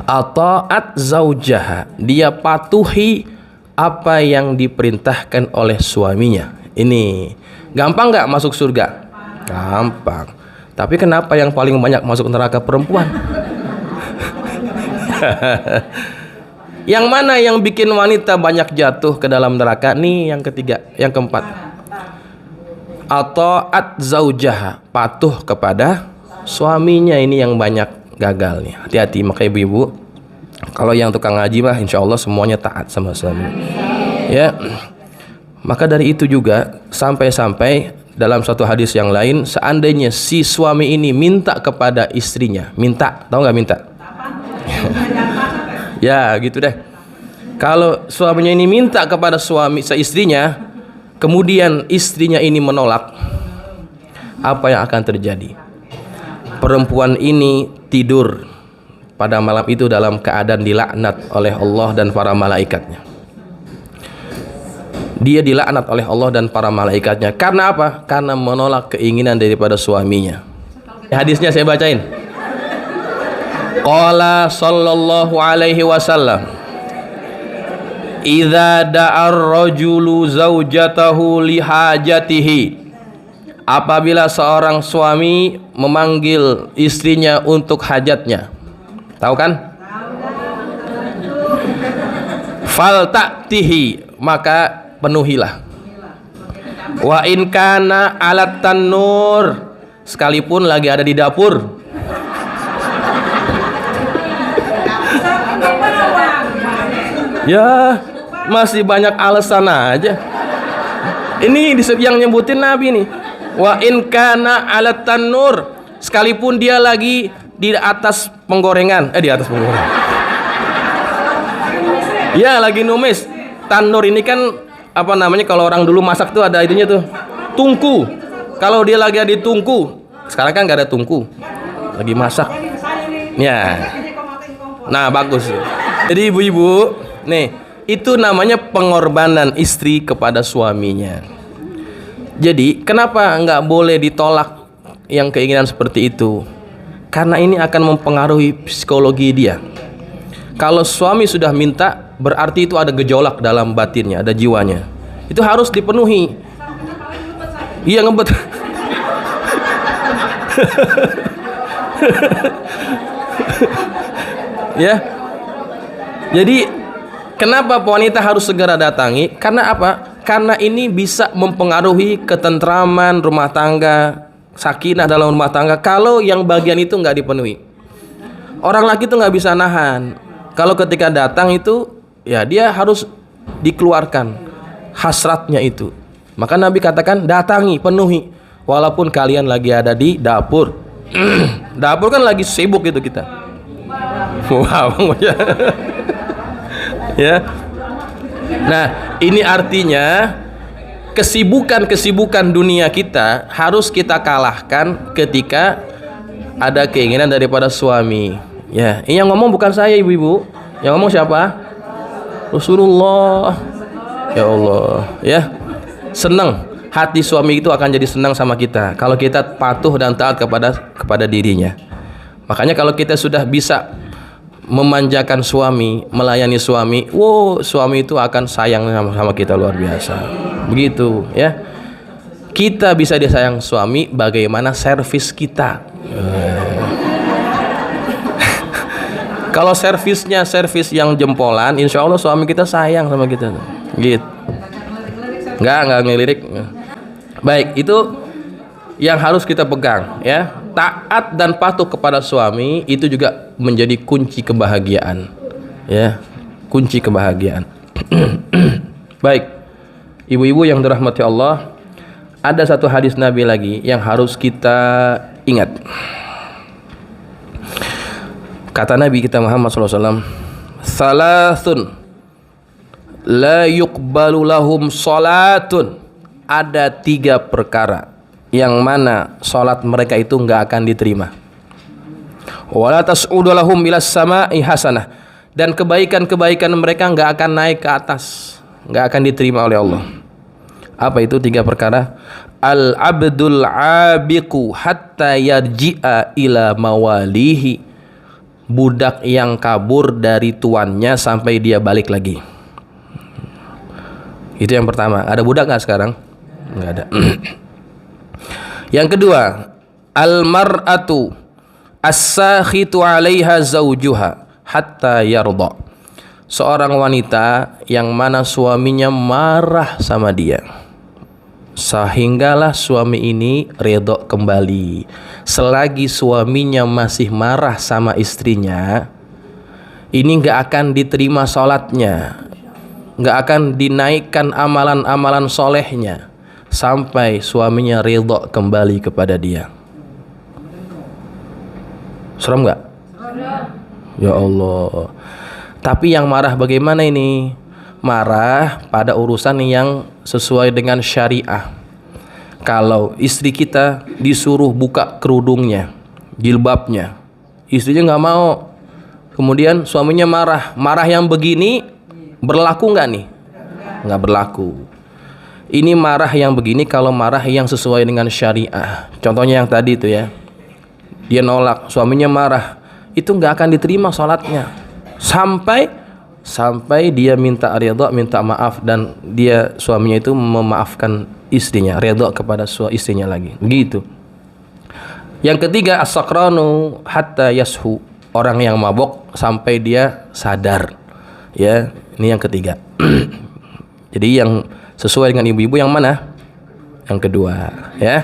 ata'at zaujaha, dia patuhi apa yang diperintahkan oleh suaminya. Ini gampang nggak masuk surga? Gampang. Tapi kenapa yang paling banyak masuk neraka perempuan? Yang mana yang bikin wanita banyak jatuh ke dalam neraka? Nih yang ketiga, yang keempat. Ata'at zaujaha, patuh kepada suaminya, ini yang banyak gagal nih. Hati-hati, maka ibu-ibu, kalau yang tukang ngaji mah insya Allah semuanya taat sama suami. Ya, maka dari itu juga sampai-sampai dalam satu hadis yang lain, seandainya si suami ini minta kepada istrinya, minta, tahu nggak minta? Ya gitu deh. Kalau suaminya ini minta kepada istrinya, kemudian istrinya ini menolak, apa yang akan terjadi? Perempuan ini tidur pada malam itu dalam keadaan dilaknat oleh Allah dan para malaikatnya. Dia dilaknat oleh Allah dan para malaikatnya. Karena apa? Karena menolak keinginan daripada suaminya. Hadisnya saya bacain. Qala sallallahu alaihi wasallam, idza da'ar rajulu zaujatahu lihajatihi, apabila seorang suami memanggil istrinya untuk hajatnya. Tahu kan? Fal ta'tihi, maka penuhilah. Wa in kana alat tanur, sekalipun lagi ada di dapur. Ya, masih banyak alasan aja. Ini yang nyebutin Nabi nih. Wa in kana alat tanur, sekalipun dia lagi di atas penggorengan. Di atas penggorengan. Ya, lagi numis. Tanur ini kan apa namanya, kalau orang dulu masak tuh ada itunya tuh, tungku. Kalau dia lagi ada di tungku, sekarang kan nggak ada tungku, lagi masak. Ya, nah bagus. Jadi ibu-ibu, nih itu namanya pengorbanan istri kepada suaminya. Jadi kenapa nggak boleh ditolak yang keinginan seperti itu? Karena ini akan mempengaruhi psikologi dia. Kalau suami sudah minta, berarti itu ada gejolak dalam batinnya, ada jiwanya. Itu harus dipenuhi. Iya, ngebet. Ya. Jadi kenapa wanita harus segera datangi? Karena apa? Karena ini bisa mempengaruhi ketentraman rumah tangga, sakinah dalam rumah tangga. Kalau yang bagian itu nggak dipenuhi, orang laki itu nggak bisa nahan. Kalau ketika datang itu, ya dia harus dikeluarkan hasratnya itu. Maka Nabi katakan datangi, penuhi, walaupun kalian lagi ada di dapur. Dapur kan lagi sibuk itu kita. Wow. Ya. Nah, ini artinya kesibukan dunia kita harus kita kalahkan ketika ada keinginan daripada suami. Ya, ini yang ngomong bukan saya ibu-ibu. Yang ngomong siapa? Rasulullah. Ya Allah, ya. Senang, hati suami itu akan jadi senang sama kita kalau kita patuh dan taat kepada dirinya. Makanya kalau kita sudah bisa memanjakan suami, melayani suami, wow, suami itu akan sayang sama kita luar biasa. Begitu, ya. Kita bisa disayang suami bagaimana servis kita. Kalau servisnya servis yang jempolan, insya Allah suami kita sayang sama kita. Gitu. Nggak ngelirik. Baik, itu yang harus kita pegang, ya. Taat dan patuh kepada suami itu juga menjadi kunci kebahagiaan, ya, kunci kebahagiaan. Baik, ibu-ibu yang dirahmati Allah, ada satu hadis Nabi lagi yang harus kita ingat. Kata Nabi kita Muhammad SAW, salasun la yuqbalu lahum salatun, ada 3 perkara yang mana salat mereka itu enggak akan diterima. Wala tas'udu lahum milas sama'i hasanah, dan kebaikan-kebaikan mereka enggak akan naik ke atas, enggak akan diterima oleh Allah. Apa itu 3 perkara? Al abdul abiqu hatta yarji'a ila mawalihi, budak yang kabur dari tuannya sampai dia balik lagi. Itu yang pertama. Ada budak nggak sekarang? Nggak ada. Yang kedua, al mar'atu as-sakhitu 'alaiha zaujuha hatta yarda. Seorang wanita yang mana suaminya marah sama dia, sehinggalah suami ini ridho kembali. Selagi suaminya masih marah sama istrinya, ini gak akan diterima sholatnya, gak akan dinaikkan amalan-amalan solehnya sampai suaminya ridho kembali kepada dia. Serem gak? Ya Allah. Tapi yang marah bagaimana ini? Marah pada urusan yang sesuai dengan syariah. Kalau istri kita disuruh buka kerudungnya, jilbabnya, istrinya nggak mau, kemudian suaminya marah. Marah yang begini berlaku nggak nih? Nggak berlaku. Ini marah yang begini kalau marah yang sesuai dengan syariah. Contohnya yang tadi itu ya, dia nolak, suaminya marah, itu nggak akan diterima sholatnya sampai dia minta ridha, minta maaf, dan dia suaminya itu memaafkan istrinya, ridha kepada istrinya lagi. Gitu. Yang ketiga, as-sakranu hatta yashu, orang yang mabok sampai dia sadar. Ya, ini yang ketiga. Jadi yang sesuai dengan ibu-ibu yang mana? Yang kedua, ya.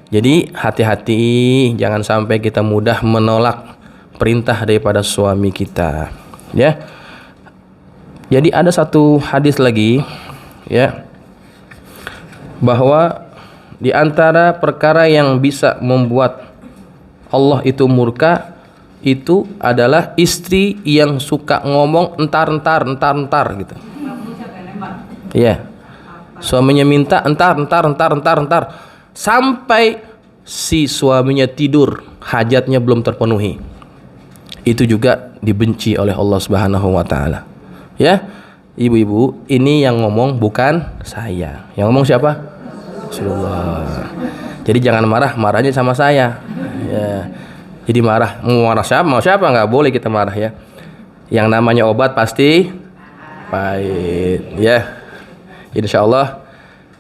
Jadi hati-hati, jangan sampai kita mudah menolak perintah daripada suami kita, ya. Jadi ada satu hadis lagi, ya, bahwa di antara perkara yang bisa membuat Allah itu murka itu adalah istri yang suka ngomong entar gitu. Ya. Suaminya minta entar sampai si suaminya tidur, hajatnya belum terpenuhi. Itu juga dibenci oleh Allah Subhanahu wa taala. Ya. Ibu-ibu, ini yang ngomong bukan saya. Yang ngomong siapa? Rasulullah. Jadi jangan marahnya sama saya. Ya. Jadi mau marah siapa nggak boleh kita marah, ya. Yang namanya obat pasti pahit, ya. Insya Allah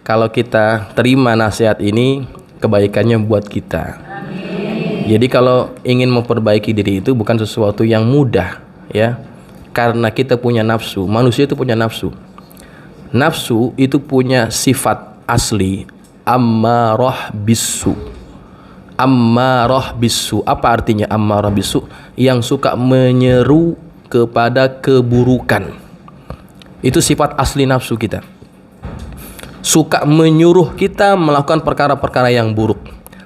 kalau kita terima nasihat ini, kebaikannya buat kita. Jadi kalau ingin memperbaiki diri itu bukan sesuatu yang mudah, ya. Karena kita punya nafsu, manusia itu punya nafsu. Nafsu itu punya sifat asli ammarah bisu. Ammarah bisu. Apa artinya ammarah bisu? Yang suka menyeru kepada keburukan. Itu sifat asli nafsu kita. Suka menyuruh kita melakukan perkara-perkara yang buruk,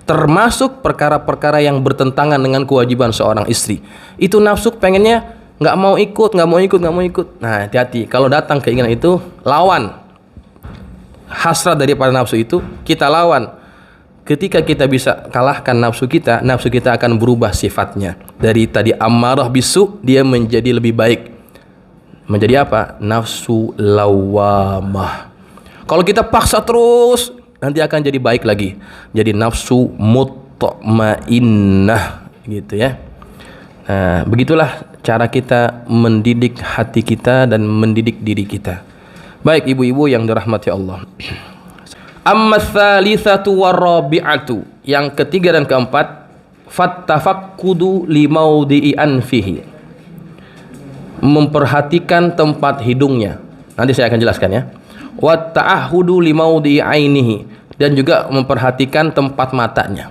termasuk perkara-perkara yang bertentangan dengan kewajiban seorang istri. Itu nafsu pengennya nggak mau ikut. Nah, hati-hati kalau datang keinginan itu, lawan. Hasrat daripada nafsu itu kita lawan. Ketika kita bisa kalahkan nafsu kita akan berubah sifatnya. Dari tadi ammarah bisu, dia menjadi lebih baik. Menjadi apa? Nafsu lawamah. Kalau kita paksa terus, nanti akan jadi baik lagi. Jadi nafsu mutmainnah, gitu ya. Nah, begitulah cara kita mendidik hati kita dan mendidik diri kita. Baik ibu-ibu yang dirahmati Allah. Amma tsalitsatu warabi'atu, yang ketiga dan keempat, fattafaqqudu limaudhi'i anfihi, memperhatikan tempat hidungnya. Nanti saya akan jelaskan, ya. Wa ta'ahudu limaudhi'i ainihi, dan juga memperhatikan tempat matanya.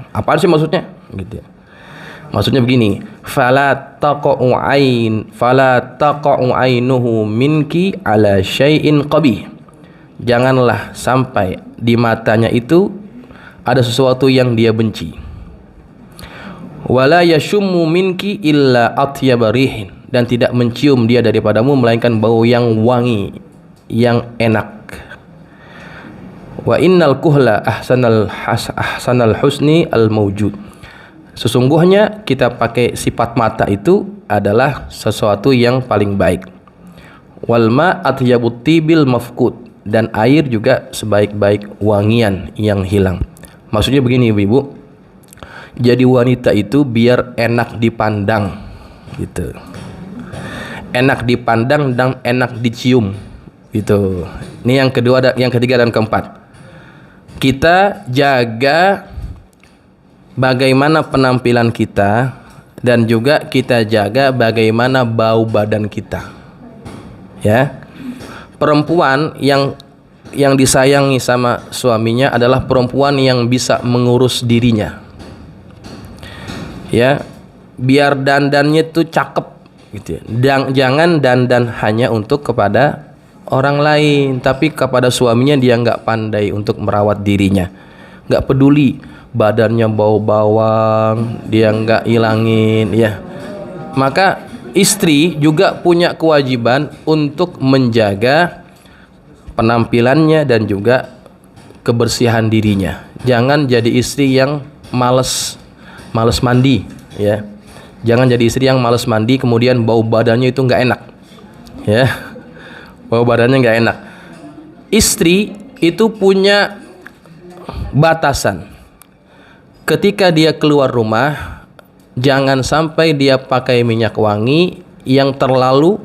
Apa sih maksudnya? Gitu ya. Maksudnya begini, fala taqa'u ainuhu minki ala syai'in qabih. Janganlah sampai di matanya itu ada sesuatu yang dia benci. Wala yashummu minki illa atyaba rihin, dan tidak mencium dia daripadamu melainkan bau yang wangi, yang enak. Wa innal kuhla ahsanal husni al mawjud. Sesungguhnya kita pakai sifat mata itu adalah sesuatu yang paling baik. Wal ma atyabut tibil mafqud, dan air juga sebaik-baik wangian yang hilang. Maksudnya begini ibu-ibu, jadi wanita itu biar enak dipandang, gitu. Enak dipandang dan enak dicium, gitu. Ini yang kedua, yang ketiga dan keempat. Kita jaga bagaimana penampilan kita dan juga kita jaga bagaimana bau badan kita. Ya. Perempuan yang disayangi sama suaminya adalah perempuan yang bisa mengurus dirinya. Ya, biar dandannya tuh cakep gitu ya. Jangan dandan hanya untuk kepada orang lain, tapi kepada suaminya dia nggak pandai untuk merawat dirinya, nggak peduli badannya bau bawang, dia nggak hilangin ya. Maka istri juga punya kewajiban untuk menjaga penampilannya dan juga kebersihan dirinya. Jangan jadi istri yang males mandi ya. Jangan jadi istri yang males mandi kemudian bau badannya itu nggak enak ya. Bau badannya nggak enak. Istri itu punya batasan. Ketika dia keluar rumah, jangan sampai dia pakai minyak wangi yang terlalu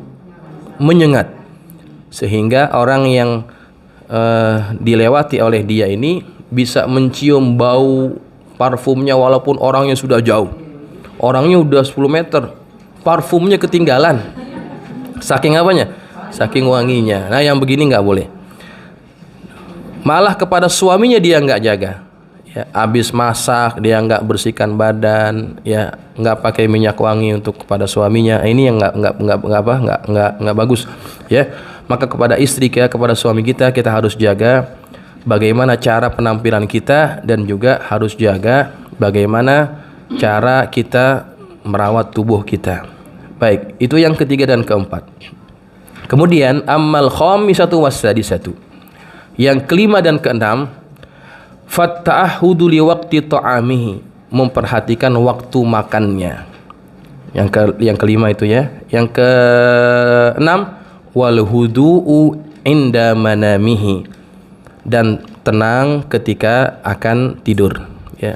menyengat, sehingga orang yang dilewati oleh dia ini bisa mencium bau parfumnya walaupun orangnya sudah jauh. Orangnya udah 10 meter, parfumnya ketinggalan. Saking apanya? Saking wanginya. Nah, yang begini nggak boleh. Malah kepada suaminya dia nggak jaga. Ya, habis masak dia nggak bersihkan badan, ya nggak pakai minyak wangi untuk kepada suaminya. Ini yang nggak bagus, ya. Maka kepada istri kita, kepada suami kita harus jaga bagaimana cara penampilan kita dan juga harus jaga bagaimana cara kita merawat tubuh kita. Baik, itu yang ketiga dan keempat. Kemudian amal khamisatu wassadisatu. Yang kelima dan keenam, fatta'ahudu li waqti ta'amihi, memperhatikan waktu makannya. Yang kelima itu ya. Yang keenam, wal hudu'u inda manamihi, dan tenang ketika akan tidur ya.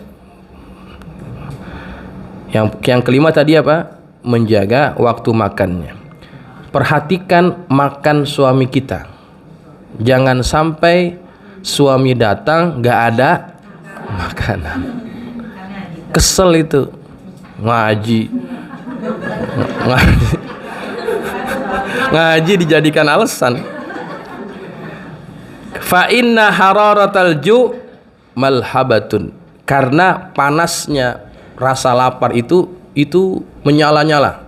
Yang kelima tadi apa? Menjaga waktu makannya. Perhatikan makan suami kita. Jangan sampai suami datang gak ada makanan. Kesel itu. Ngaji dijadikan alasan. Fa inna hararatal ju' malhabatun. Karena panasnya rasa lapar itu menyala-nyala.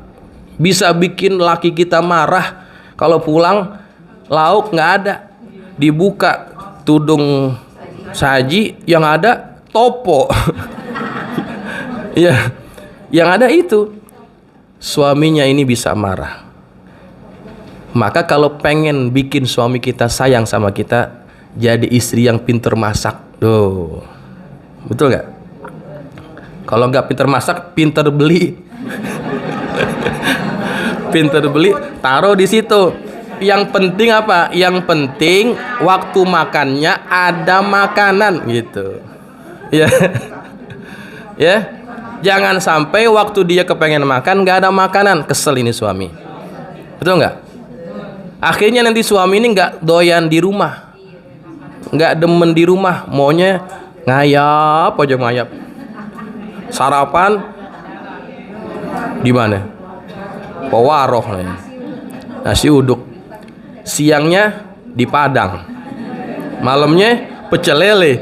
Bisa bikin laki kita marah kalau pulang lauk nggak ada. Dibuka tudung saji, yang ada topo. Ya, yang ada itu suaminya ini bisa marah. Maka kalau pengen bikin suami kita sayang sama kita, jadi istri yang pinter masak. Tuh, betul nggak? Kalau nggak pinter masak, pinter beli. Pinter beli, taruh di situ. Yang penting apa? Yang penting waktu makannya ada makanan gitu. Ya. Ya. Jangan sampai waktu dia kepengen makan nggak ada makanan, kesel ini suami. Betul nggak? Akhirnya nanti suami ini nggak doyan di rumah, nggak demen di rumah, maunya ngayap aja ngayap. Sarapan di mana? Pewaroh nih. Nasi uduk. Siangnya di Padang, malamnya pecel lele.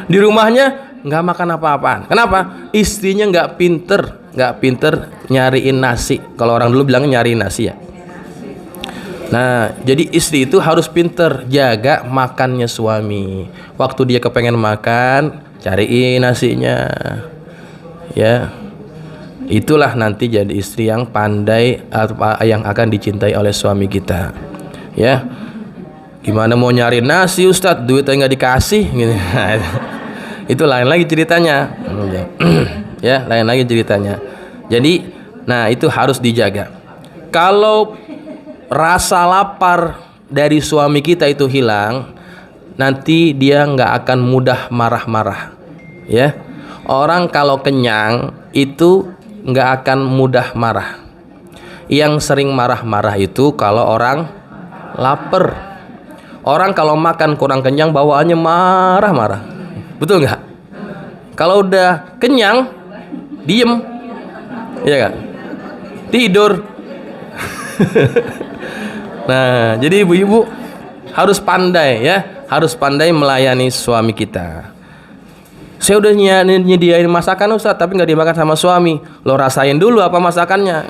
Di rumahnya nggak makan apa-apaan. Kenapa? Istrinya nggak pinter nyariin nasi. Kalau orang dulu bilang nyariin nasi ya. Nah, jadi istri itu harus pinter jaga makannya suami. Waktu dia kepengen makan, cariin nasinya. Ya. Itulah nanti jadi istri yang pandai, yang akan dicintai oleh suami kita. Ya. Gimana mau nyari nasi Ustadz, duitnya nggak dikasih gitu. Itu lain lagi ceritanya. Ya, lain lagi ceritanya. Jadi, nah itu harus dijaga. Kalau rasa lapar dari suami kita itu hilang, nanti dia nggak akan mudah marah-marah. Ya. Orang kalau kenyang itu nggak akan mudah marah. Yang sering marah-marah itu kalau orang lapar. Orang kalau makan kurang kenyang bawaannya marah-marah. Betul nggak? Kalau udah kenyang, diem, Iya kan? Tidur. Nah, jadi ibu-ibu harus pandai ya, harus pandai melayani suami kita. Saya udah nyediain masakan Ustaz, tapi nggak dimakan sama suami. Lo rasain dulu apa masakannya.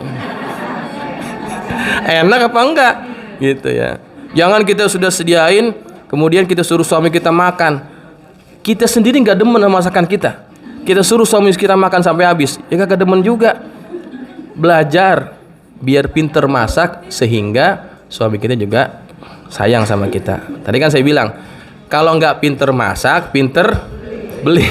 Enak apa enggak? Gitu ya. Jangan kita sudah sediain, kemudian kita suruh suami kita makan. Kita sendiri nggak demen sama masakan kita. Kita suruh suami kita makan sampai habis, ya kagak demen juga. Belajar biar pinter masak sehingga suami kita juga sayang sama kita. Tadi kan saya bilang, kalau nggak pinter masak, pinter beli.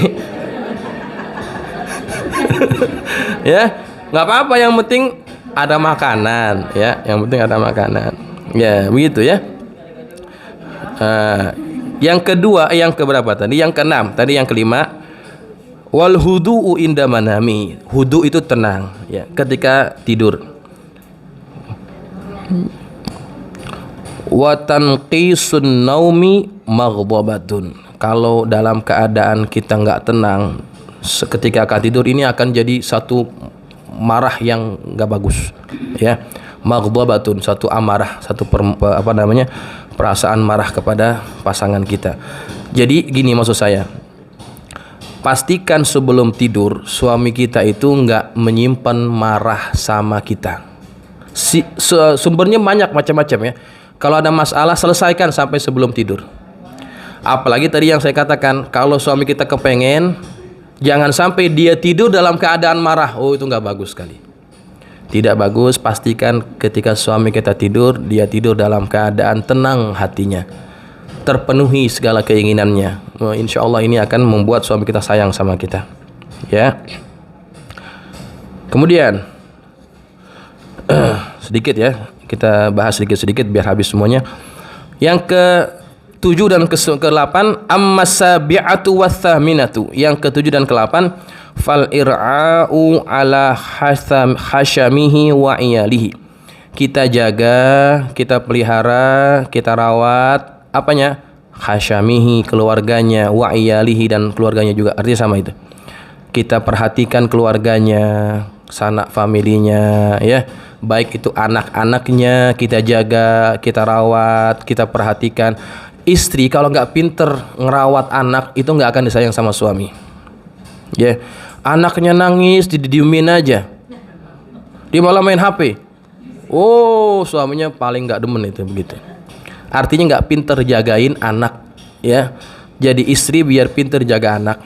Ya, nggak apa-apa, yang penting ada makanan ya, yang penting ada makanan. Ya, begitu ya. Yang kedua, yang keberapa tadi? Yang keenam, tadi yang kelima. Wal hudu'u inda manami. Hudu itu tenang ya ketika tidur. Wa tanqisun naumi maghdabatun. Kalau dalam keadaan kita nggak tenang ketika akan tidur, ini akan jadi satu marah yang nggak bagus ya. Maghdabatun, satu amarah, satu perasaan marah kepada pasangan kita. Jadi gini maksud saya, pastikan sebelum tidur suami kita itu nggak menyimpan marah sama kita. Sumbernya banyak macam-macam ya. Kalau ada masalah selesaikan sampai sebelum tidur. Apalagi tadi yang saya katakan, kalau suami kita kepengen, jangan sampai dia tidur dalam keadaan marah. Oh, itu nggak bagus sekali. Tidak bagus. Pastikan ketika suami kita tidur, dia tidur dalam keadaan tenang hatinya, terpenuhi segala keinginannya. Insya Allah ini akan membuat suami kita sayang sama kita ya. Kemudian sedikit ya, kita bahas sedikit-sedikit biar habis semuanya. Yang ke-7 dan ke-8, ammasabi'atu wath-thaminatu. Yang ke-7 dan ke-8, fal ir'a'u ala hashamihi wa iyalihi. Kita jaga, kita pelihara, kita rawat apanya? Hashamihi, keluarganya, wa iyalihi, dan keluarganya juga. Artinya sama itu. Kita perhatikan keluarganya, sanak familinya ya. Baik itu anak-anaknya kita jaga, kita rawat, kita perhatikan. Istri kalau nggak pinter ngerawat anak itu nggak akan disayang sama suami. Ya, anaknya nangis didiemin aja, dia malah main HP. Oh, suaminya paling nggak demen itu begitu. Artinya nggak pinter jagain anak ya. Jadi istri biar pinter jaga anak,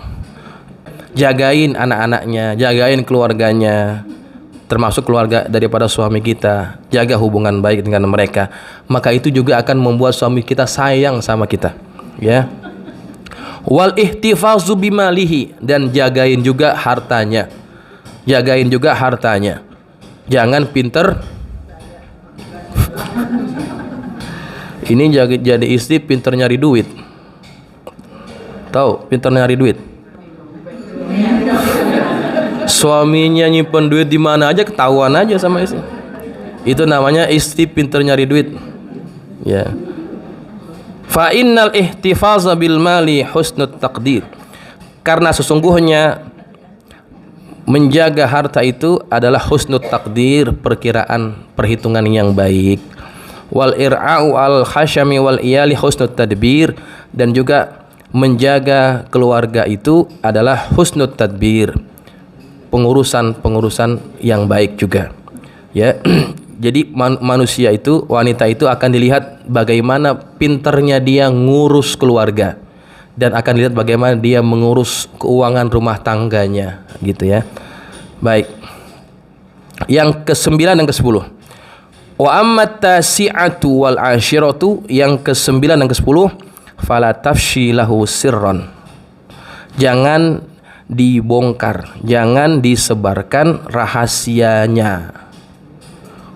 jagain anak-anaknya, jagain keluarganya, termasuk keluarga daripada suami kita, jaga hubungan baik dengan mereka, maka itu juga akan membuat suami kita sayang sama kita ya. Wal ihtifazu bimalihi, dan jagain juga hartanya, jagain juga hartanya. Jangan pinter ini jadi istri pinter nyari duit. Tahu pinter nyari duit? Suaminya nyimpen duit di mana aja ketahuan aja sama istri. Itu namanya istri pinter nyari duit. Ya. Fa innal ihtifaza bil mali husnut taqdir. Karena sesungguhnya menjaga harta itu adalah husnut takdir, perkiraan, perhitungan yang baik. Wal ir'a'u al khashami wal iyali husnut tadbir, dan juga menjaga keluarga itu adalah husnut tadbir, pengurusan yang baik juga ya. Jadi manusia itu, wanita itu akan dilihat bagaimana pinternya dia ngurus keluarga, dan akan dilihat bagaimana dia mengurus keuangan rumah tangganya gitu ya. Baik, yang ke-9 dan ke-10. Wa ammat tasi'atu wal ashiratu, yang ke-9 dan ke-10, fala tafshi lahu sirran. Jangan dibongkar, jangan disebarkan rahasianya.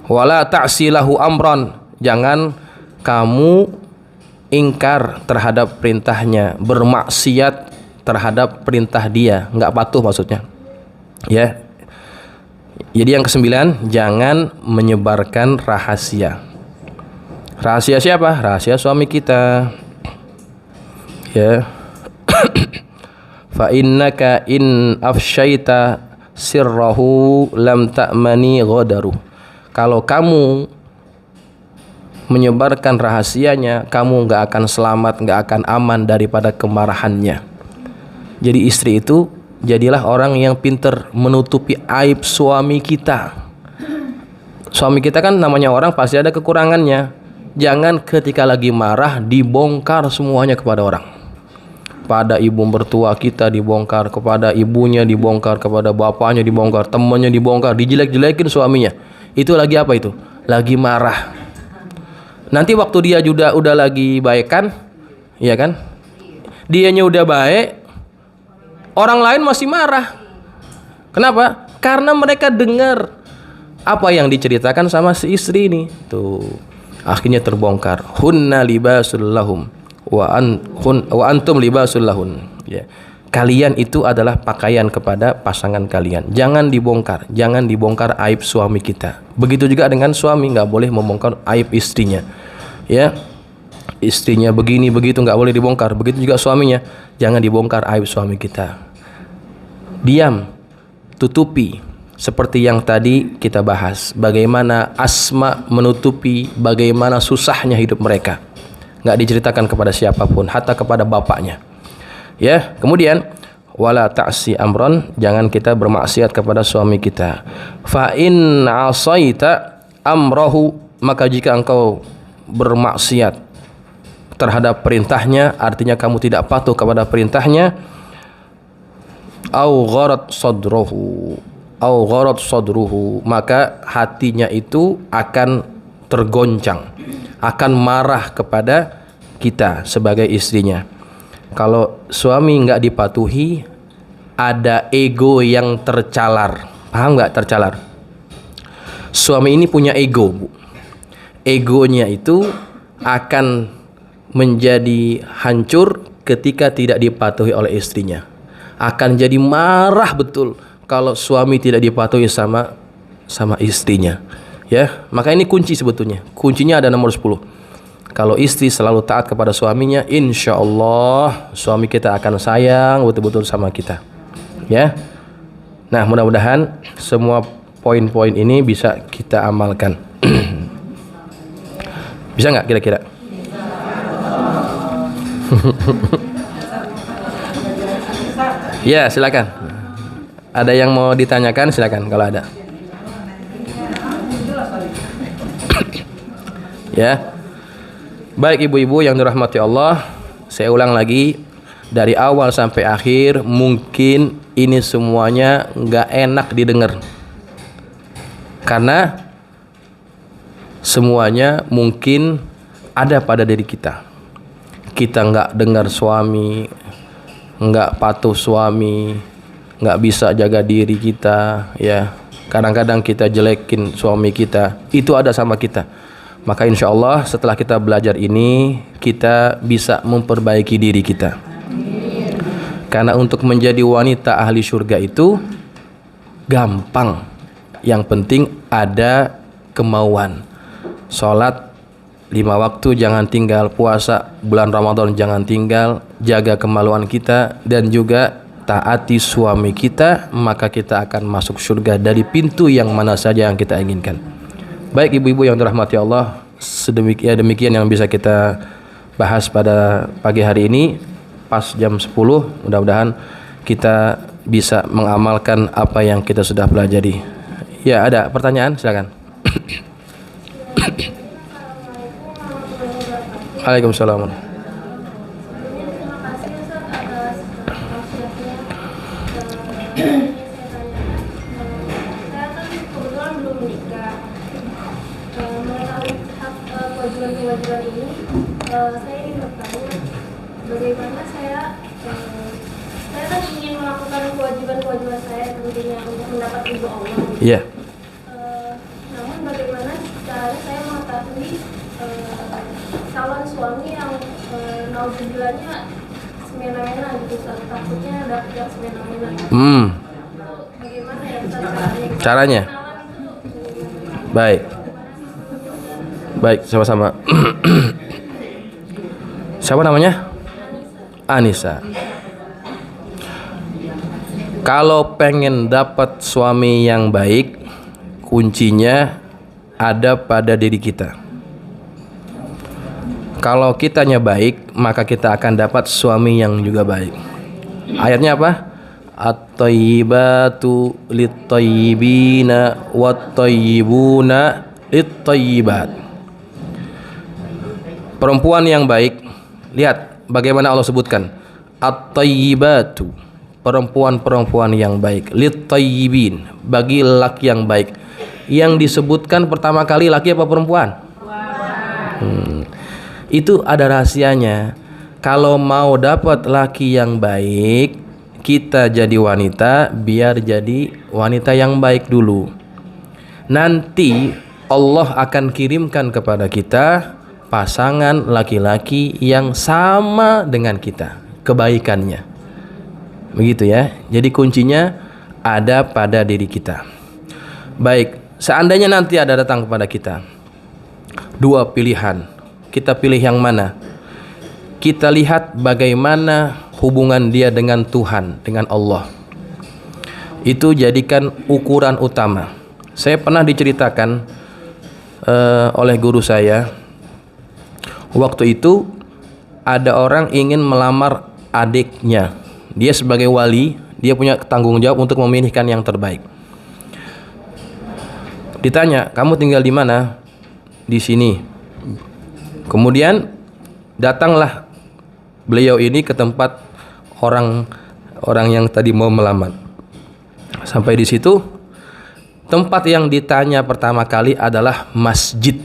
Wala ta'silahu amran, jangan kamu ingkar terhadap perintahnya, bermaksiat terhadap perintah dia, enggak patuh maksudnya ya. Jadi yang ke-9, jangan menyebarkan rahasia. Rahasia siapa? Rahasia suami kita ya. Fa innaka in afsyaita sirrahu lam ta'mani ghadaru. Kalau kamu menyebarkan rahasianya, kamu nggak akan selamat, nggak akan aman daripada kemarahannya. Jadi istri itu jadilah orang yang pintar menutupi aib suami kita. Suami kita kan namanya orang pasti ada kekurangannya. Jangan ketika lagi marah dibongkar semuanya kepada orang. Pada ibu mertua kita dibongkar, kepada ibunya dibongkar, kepada bapaknya dibongkar, temannya dibongkar, dijelek-jelekin suaminya. Itu lagi apa itu? Lagi marah. Nanti waktu dia juga udah lagi baik kan, iya kan? Dianya udah baik, orang lain masih marah. Kenapa? Karena mereka dengar apa yang diceritakan sama si istri ini. Tuh, akhirnya terbongkar. Hunna libasul lahum wa antum libasul lahun. Ya. Kalian itu adalah pakaian kepada pasangan kalian. Jangan dibongkar aib suami kita. Begitu juga dengan suami, nggak boleh membongkar aib istrinya. Ya, istrinya begini begitu nggak boleh dibongkar. Begitu juga suaminya, jangan dibongkar aib suami kita. Diam, tutupi. Seperti yang tadi kita bahas, bagaimana Asma menutupi bagaimana susahnya hidup mereka. Nggak diceritakan kepada siapapun, hatta kepada bapaknya. Ya, kemudian wala ta'si amron, jangan kita bermaksiat kepada suami kita. Fa in asaita amrahu, maka jika engkau bermaksiat terhadap perintahnya, artinya kamu tidak patuh kepada perintahnya, au gharat sadruhu, maka hatinya itu akan tergoncang, akan marah kepada kita sebagai istrinya. Kalau suami nggak dipatuhi, ada ego yang tercalar. Paham nggak tercalar? Suami ini punya ego, Bu. Egonya itu akan menjadi hancur ketika tidak dipatuhi oleh istrinya. Akan jadi marah betul kalau suami tidak dipatuhi sama istrinya. Ya, maka ini kunci sebetulnya. Kuncinya ada nomor 10. Kalau istri selalu taat kepada suaminya, insya Allah suami kita akan sayang betul-betul sama kita. Ya. Nah, mudah-mudahan semua poin-poin ini bisa kita amalkan. Bisa nggak kira-kira? Ya, silakan. Ada yang mau ditanyakan, silakan kalau ada. Ya. Baik ibu-ibu yang dirahmati Allah, saya ulang lagi dari awal sampai akhir, mungkin ini semuanya nggak enak didengar, karena semuanya mungkin ada pada diri kita. Kita nggak dengar suami, nggak patuh suami, nggak bisa jaga diri kita, ya. Kadang-kadang kita jelekin suami kita, itu ada sama kita. Maka insya Allah setelah kita belajar ini, kita bisa memperbaiki diri kita. Karena untuk menjadi wanita ahli surga itu gampang. Yang penting ada kemauan. Sholat 5 waktu jangan tinggal, puasa bulan Ramadan jangan tinggal, jaga kemaluan kita, dan juga taati suami kita, maka kita akan masuk surga dari pintu yang mana saja yang kita inginkan. Baik ibu-ibu yang dirahmati Allah, demikian yang bisa kita bahas pada pagi hari ini pas jam 10. Mudah-mudahan kita bisa mengamalkan apa yang kita sudah pelajari. Ya, ada pertanyaan? Silakan. Waalaikumsalam. Kewajiban ini, saya ingin bertanya bagaimana saya kan ingin melakukan kewajiban saya tentunya untuk mendapat ridho Allah. Iya. Namun bagaimana caranya saya mengetahui calon suami yang naudzubillah-nya semena-mena gitu, takutnya dapet yang semena-mena. Bagaimana ya caranya? Baik, sama-sama. Siapa namanya? Anissa. Kalau pengen dapat suami yang baik, kuncinya ada pada diri kita. Kalau kitanya baik, maka kita akan dapat suami yang juga baik. Ayatnya apa? At-thayyibatu lit-thayyibina wat-thayyibuna lit-thayyibat. Perempuan yang baik, lihat bagaimana Allah sebutkan. At-thayyibatu, perempuan-perempuan yang baik, lit-thayyibin, bagi laki yang baik. Yang disebutkan pertama kali laki apa perempuan? Itu ada rahasianya. Kalau mau dapat laki yang baik, kita jadi wanita, biar jadi wanita yang baik dulu. Nanti Allah akan kirimkan kepada kita pasangan laki-laki yang sama dengan kita kebaikannya. Begitu ya. Jadi kuncinya ada pada diri kita. Baik, seandainya nanti ada datang kepada kita dua pilihan, kita pilih yang mana? Kita lihat bagaimana hubungan dia dengan Tuhan, dengan Allah. Itu jadikan ukuran utama. Saya pernah diceritakan oleh guru saya, waktu itu ada orang ingin melamar adiknya. Dia sebagai wali, dia punya tanggung jawab untuk memilihkan yang terbaik. Ditanya, kamu tinggal di mana? Di sini. Kemudian datanglah beliau ini ke tempat orang yang tadi mau melamar. Sampai di situ, tempat yang ditanya pertama kali adalah masjid.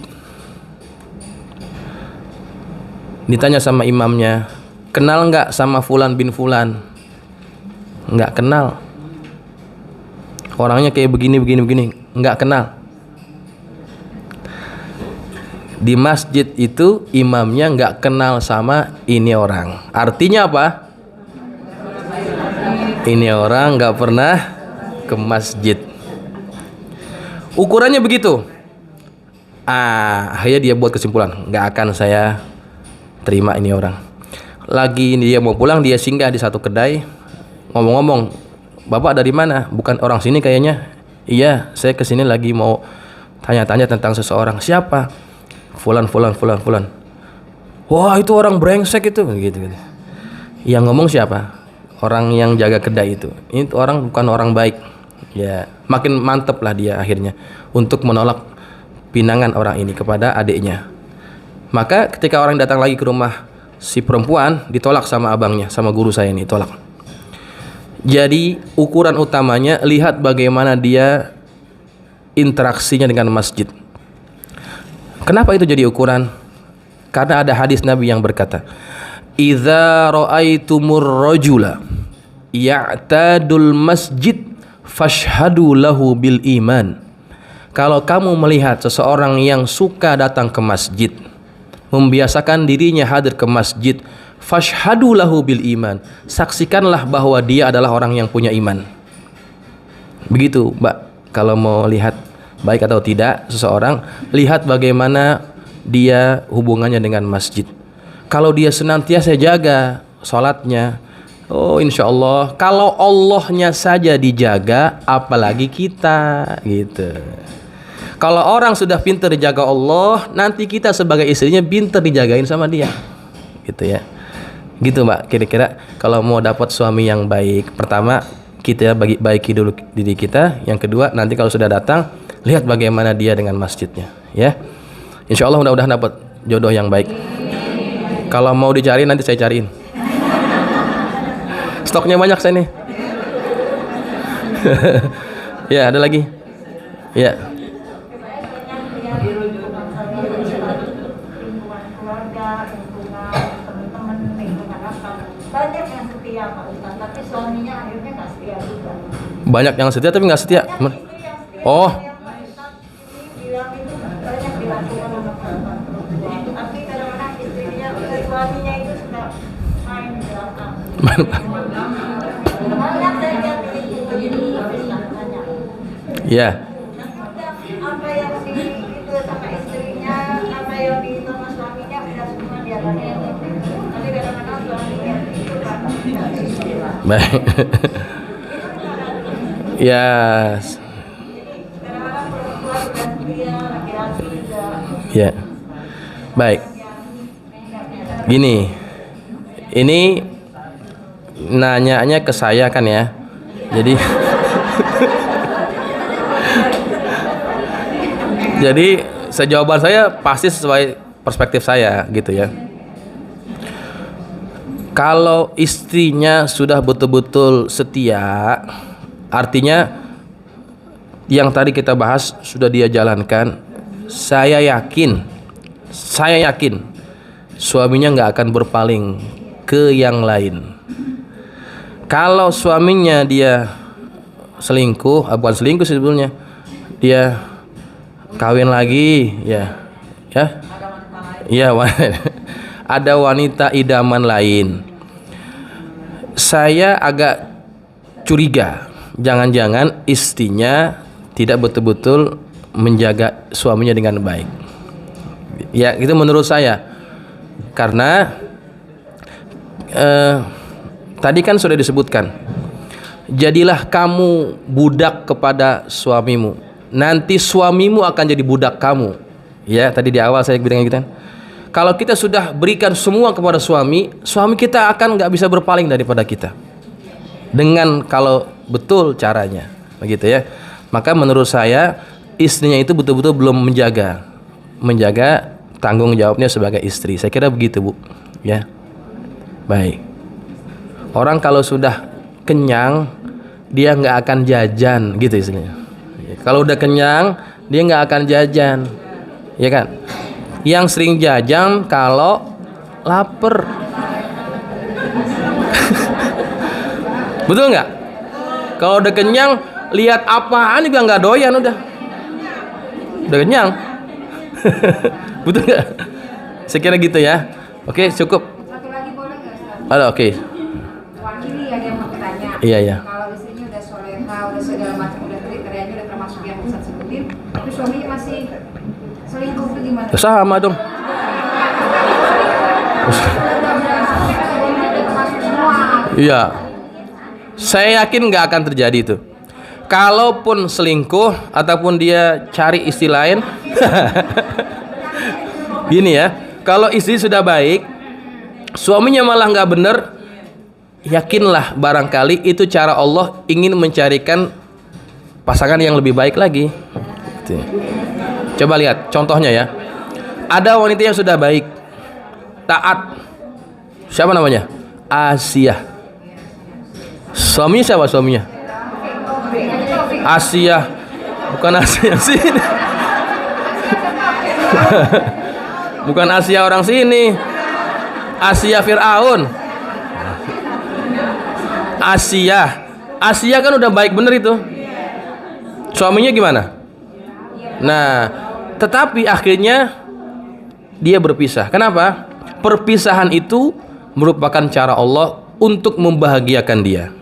Ditanya sama imamnya, kenal nggak sama Fulan bin Fulan? Nggak kenal. Orangnya kayak begini, nggak kenal. Di masjid itu imamnya nggak kenal sama ini orang. Artinya apa? Ini orang nggak pernah ke masjid. Ukurannya begitu. Akhirnya dia buat kesimpulan, nggak akan saya terima ini orang. Lagi dia mau pulang, dia singgah di satu kedai. Ngomong-ngomong, Bapak dari mana? Bukan orang sini kayaknya. Iya, saya kesini lagi mau tanya-tanya tentang seseorang. Siapa? Fulan. Wah, itu orang brengsek itu, gitu. Yang ngomong siapa? Orang yang jaga kedai itu. Ini orang bukan orang baik. Ya, makin mantep lah dia akhirnya untuk menolak pinangan orang ini kepada adiknya. Maka ketika orang datang lagi ke rumah si perempuan, ditolak sama abangnya, sama guru saya ini, tolak. Jadi ukuran utamanya lihat bagaimana dia interaksinya dengan masjid. Kenapa itu jadi ukuran? Karena ada hadis Nabi yang berkata, "Idza ra'aitumur rajula ya'tadul masjid fashhadu lahu bil iman." Kalau kamu melihat seseorang yang suka datang ke masjid, membiasakan dirinya hadir ke masjid, fashhadu lahu bil iman, saksikanlah bahwa dia adalah orang yang punya iman. Begitu, Mbak. Kalau mau lihat baik atau tidak seseorang, lihat bagaimana dia hubungannya dengan masjid. Kalau dia senantiasa jaga sholatnya, oh insya Allah. Kalau Allahnya saja dijaga, apalagi kita, gitu. Kalau orang sudah pintar dijaga Allah, nanti kita sebagai istrinya pintar dijagain sama dia, gitu ya. Gitu Mbak, kira-kira kalau mau dapat suami yang baik, pertama kita baiki dulu diri kita. Yang kedua, nanti kalau sudah datang, lihat bagaimana dia dengan masjidnya, ya. Insya Allah mudah-mudahan dapat jodoh yang baik. Kalau mau dicari nanti saya cariin. Stoknya banyak saya nih. Ya, ada lagi. Ya. Banyak yang setia Pak Ustaz, tapi suaminya akhirnya nggak setia juga. Banyak yang setia tapi nggak setia. Oh. Bilang itu banyak dilakukan sama perempuan. Tapi kadang-kadang istrinya, suaminya itu sudah main di belakang. Banyak saya lihat itu begitu banyak. Ya. Apa yang itu sama istrinya, apa yang itu sama suaminya sudah semua dialami. Tapi kadang-kadang suaminya itu kan. Baik. Ya, Kadang-kadang perempuan dan pria, laki-laki juga. ya. Baik. Gini. Ini nanyanya ke saya kan ya. Jadi jadi jawaban saya pasti sesuai perspektif saya gitu ya. Kalau istrinya sudah betul-betul setia, artinya yang tadi kita bahas sudah dia jalankan, saya yakin suaminya nggak akan berpaling ke yang lain. Kalau suaminya dia selingkuh, bukan selingkuh sih sebetulnya, dia kawin lagi, ya, ada wanita idaman lain. Saya agak curiga, jangan-jangan istrinya tidak betul-betul menjaga suaminya dengan baik. Ya, itu menurut saya. Karena tadi kan sudah disebutkan, jadilah kamu budak kepada suamimu, nanti suamimu akan jadi budak kamu. Ya, tadi di awal saya bilang gitu kan. Kalau kita sudah berikan semua kepada suami kita akan nggak bisa berpaling daripada kita. Dengan kalau betul caranya, begitu ya. Maka menurut saya istrinya itu betul-betul belum menjaga tanggung jawabnya sebagai istri. Saya kira begitu, Bu. Ya. Baik. Orang kalau sudah kenyang dia nggak akan jajan, gitu istilahnya. Kalau udah kenyang dia nggak akan jajan, ya kan? Yang sering jajan kalau lapar. Betul nggak? Kalau udah kenyang lihat apaan juga nggak doyan, udah kenyang. Betul nggak? Saya kira gitu ya. Oke, cukup. Satu lagi boleh nggak, Ustaz? Halo, oke. Wakili ada yang mau bertanya. Iya. Kalau istrinya udah soleha, udah segala macam, udah kriterianya udah termasuk yang Ustaz sebutin, tapi suaminya masih selingkuh, itu gimana? Ya, sama dong. Iya. Saya yakin nggak akan terjadi itu. Kalaupun selingkuh ataupun dia cari istri lain, gini ya, kalau istri sudah baik, suaminya malah nggak bener, yakinlah barangkali itu cara Allah ingin mencarikan pasangan yang lebih baik lagi. Coba lihat contohnya ya. Ada wanita yang sudah baik, taat. Siapa namanya? Asia. Suaminya siapa suaminya? Asia. Bukan Asia sini. Bukan Asia orang sini. Asia Fir'aun. Asia kan udah baik bener itu. Suaminya gimana? Nah, tetapi akhirnya dia berpisah. Kenapa? Perpisahan itu merupakan cara Allah untuk membahagiakan dia.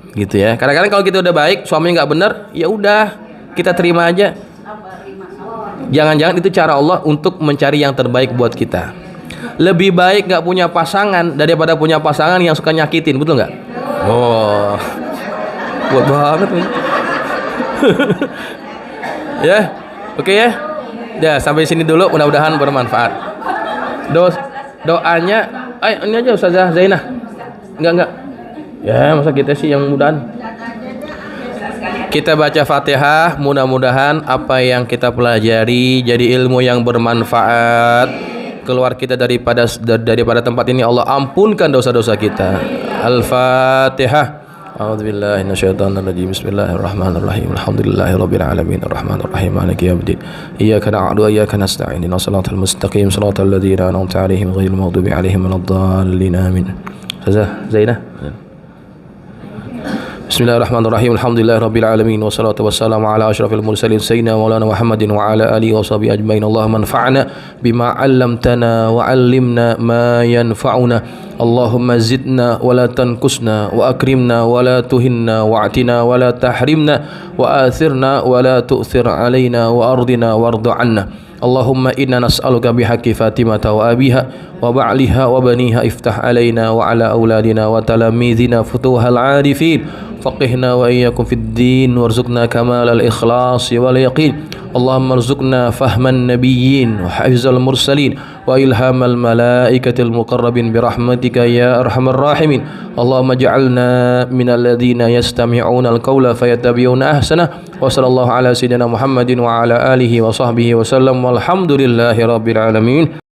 Gitu ya. Kadang-kadang kalau kita udah baik, suaminya nggak benar, ya udah kita terima aja. Jangan-jangan itu cara Allah untuk mencari yang terbaik buat kita. Lebih baik nggak punya pasangan daripada punya pasangan yang suka nyakitin, betul nggak? Oh, buat banget nih. Ya, oke ya. Ya, sampai sini dulu. Mudah-mudahan bermanfaat. Doanya, ini aja Ustazah Zainah. Enggak. Ya, masa kita sih yang mudahan. Kita baca Fatihah, mudah-mudahan apa yang kita pelajari jadi ilmu yang bermanfaat. Keluar kita daripada tempat ini, Allah ampunkan dosa-dosa kita. Al-Fatihah. A'udzubillahi minasyaitonir rajim. Bismillahirrahmanirrahim. Alhamdulillahirabbil alamin arrahmanir rahim maliki yaumiddin. Iyyaka na'budu wa iyyaka nasta'in. Ihdinas siratal mustaqim siratal ladzina an'amta 'alaihim ghairil maghdubi 'alaihim waladdallin. Amin. Zainah. Bismillahirrahmanirrahim. Alhamdulillahirabbil alamin wassalatu wassalamu ala asyrafil mursalin sayyidina maulana Muhammadin wa ala alihi washabihi ajmain. Allahumma anfa'na bima 'allamtana wa 'allimna ma yanfa'una. Allahumma zidna wa la tanqusna wa akrimna wa la tuhinna wa atina wa la tahrimna wa athirna wa la tu'thir alaina wa ardina warda 'anna. Allahumma inna nas'aluka bihaqqi Fatimata wa abiha wa ba'liha wa baniha iftah alaina wa ala auladina wa talamidina futuhal arifin faqihna wa iyyakum fid din warzuqna kamalal ikhlas wal yaqin. Allahumma arzuqna fahman nabiyyin wa hafizal mursalin wa ilhamal malaikatil muqarrabin birahmatika ya arhamar rahimin. Allahumma ij'alna minal ladzina yastami'una al-qawla fayattabi'una ahsana. Wa sallallahu ala sayyidina Muhammadin wa ala alihi wa sahbihi wa sallam walhamdulillahi rabbil alamin.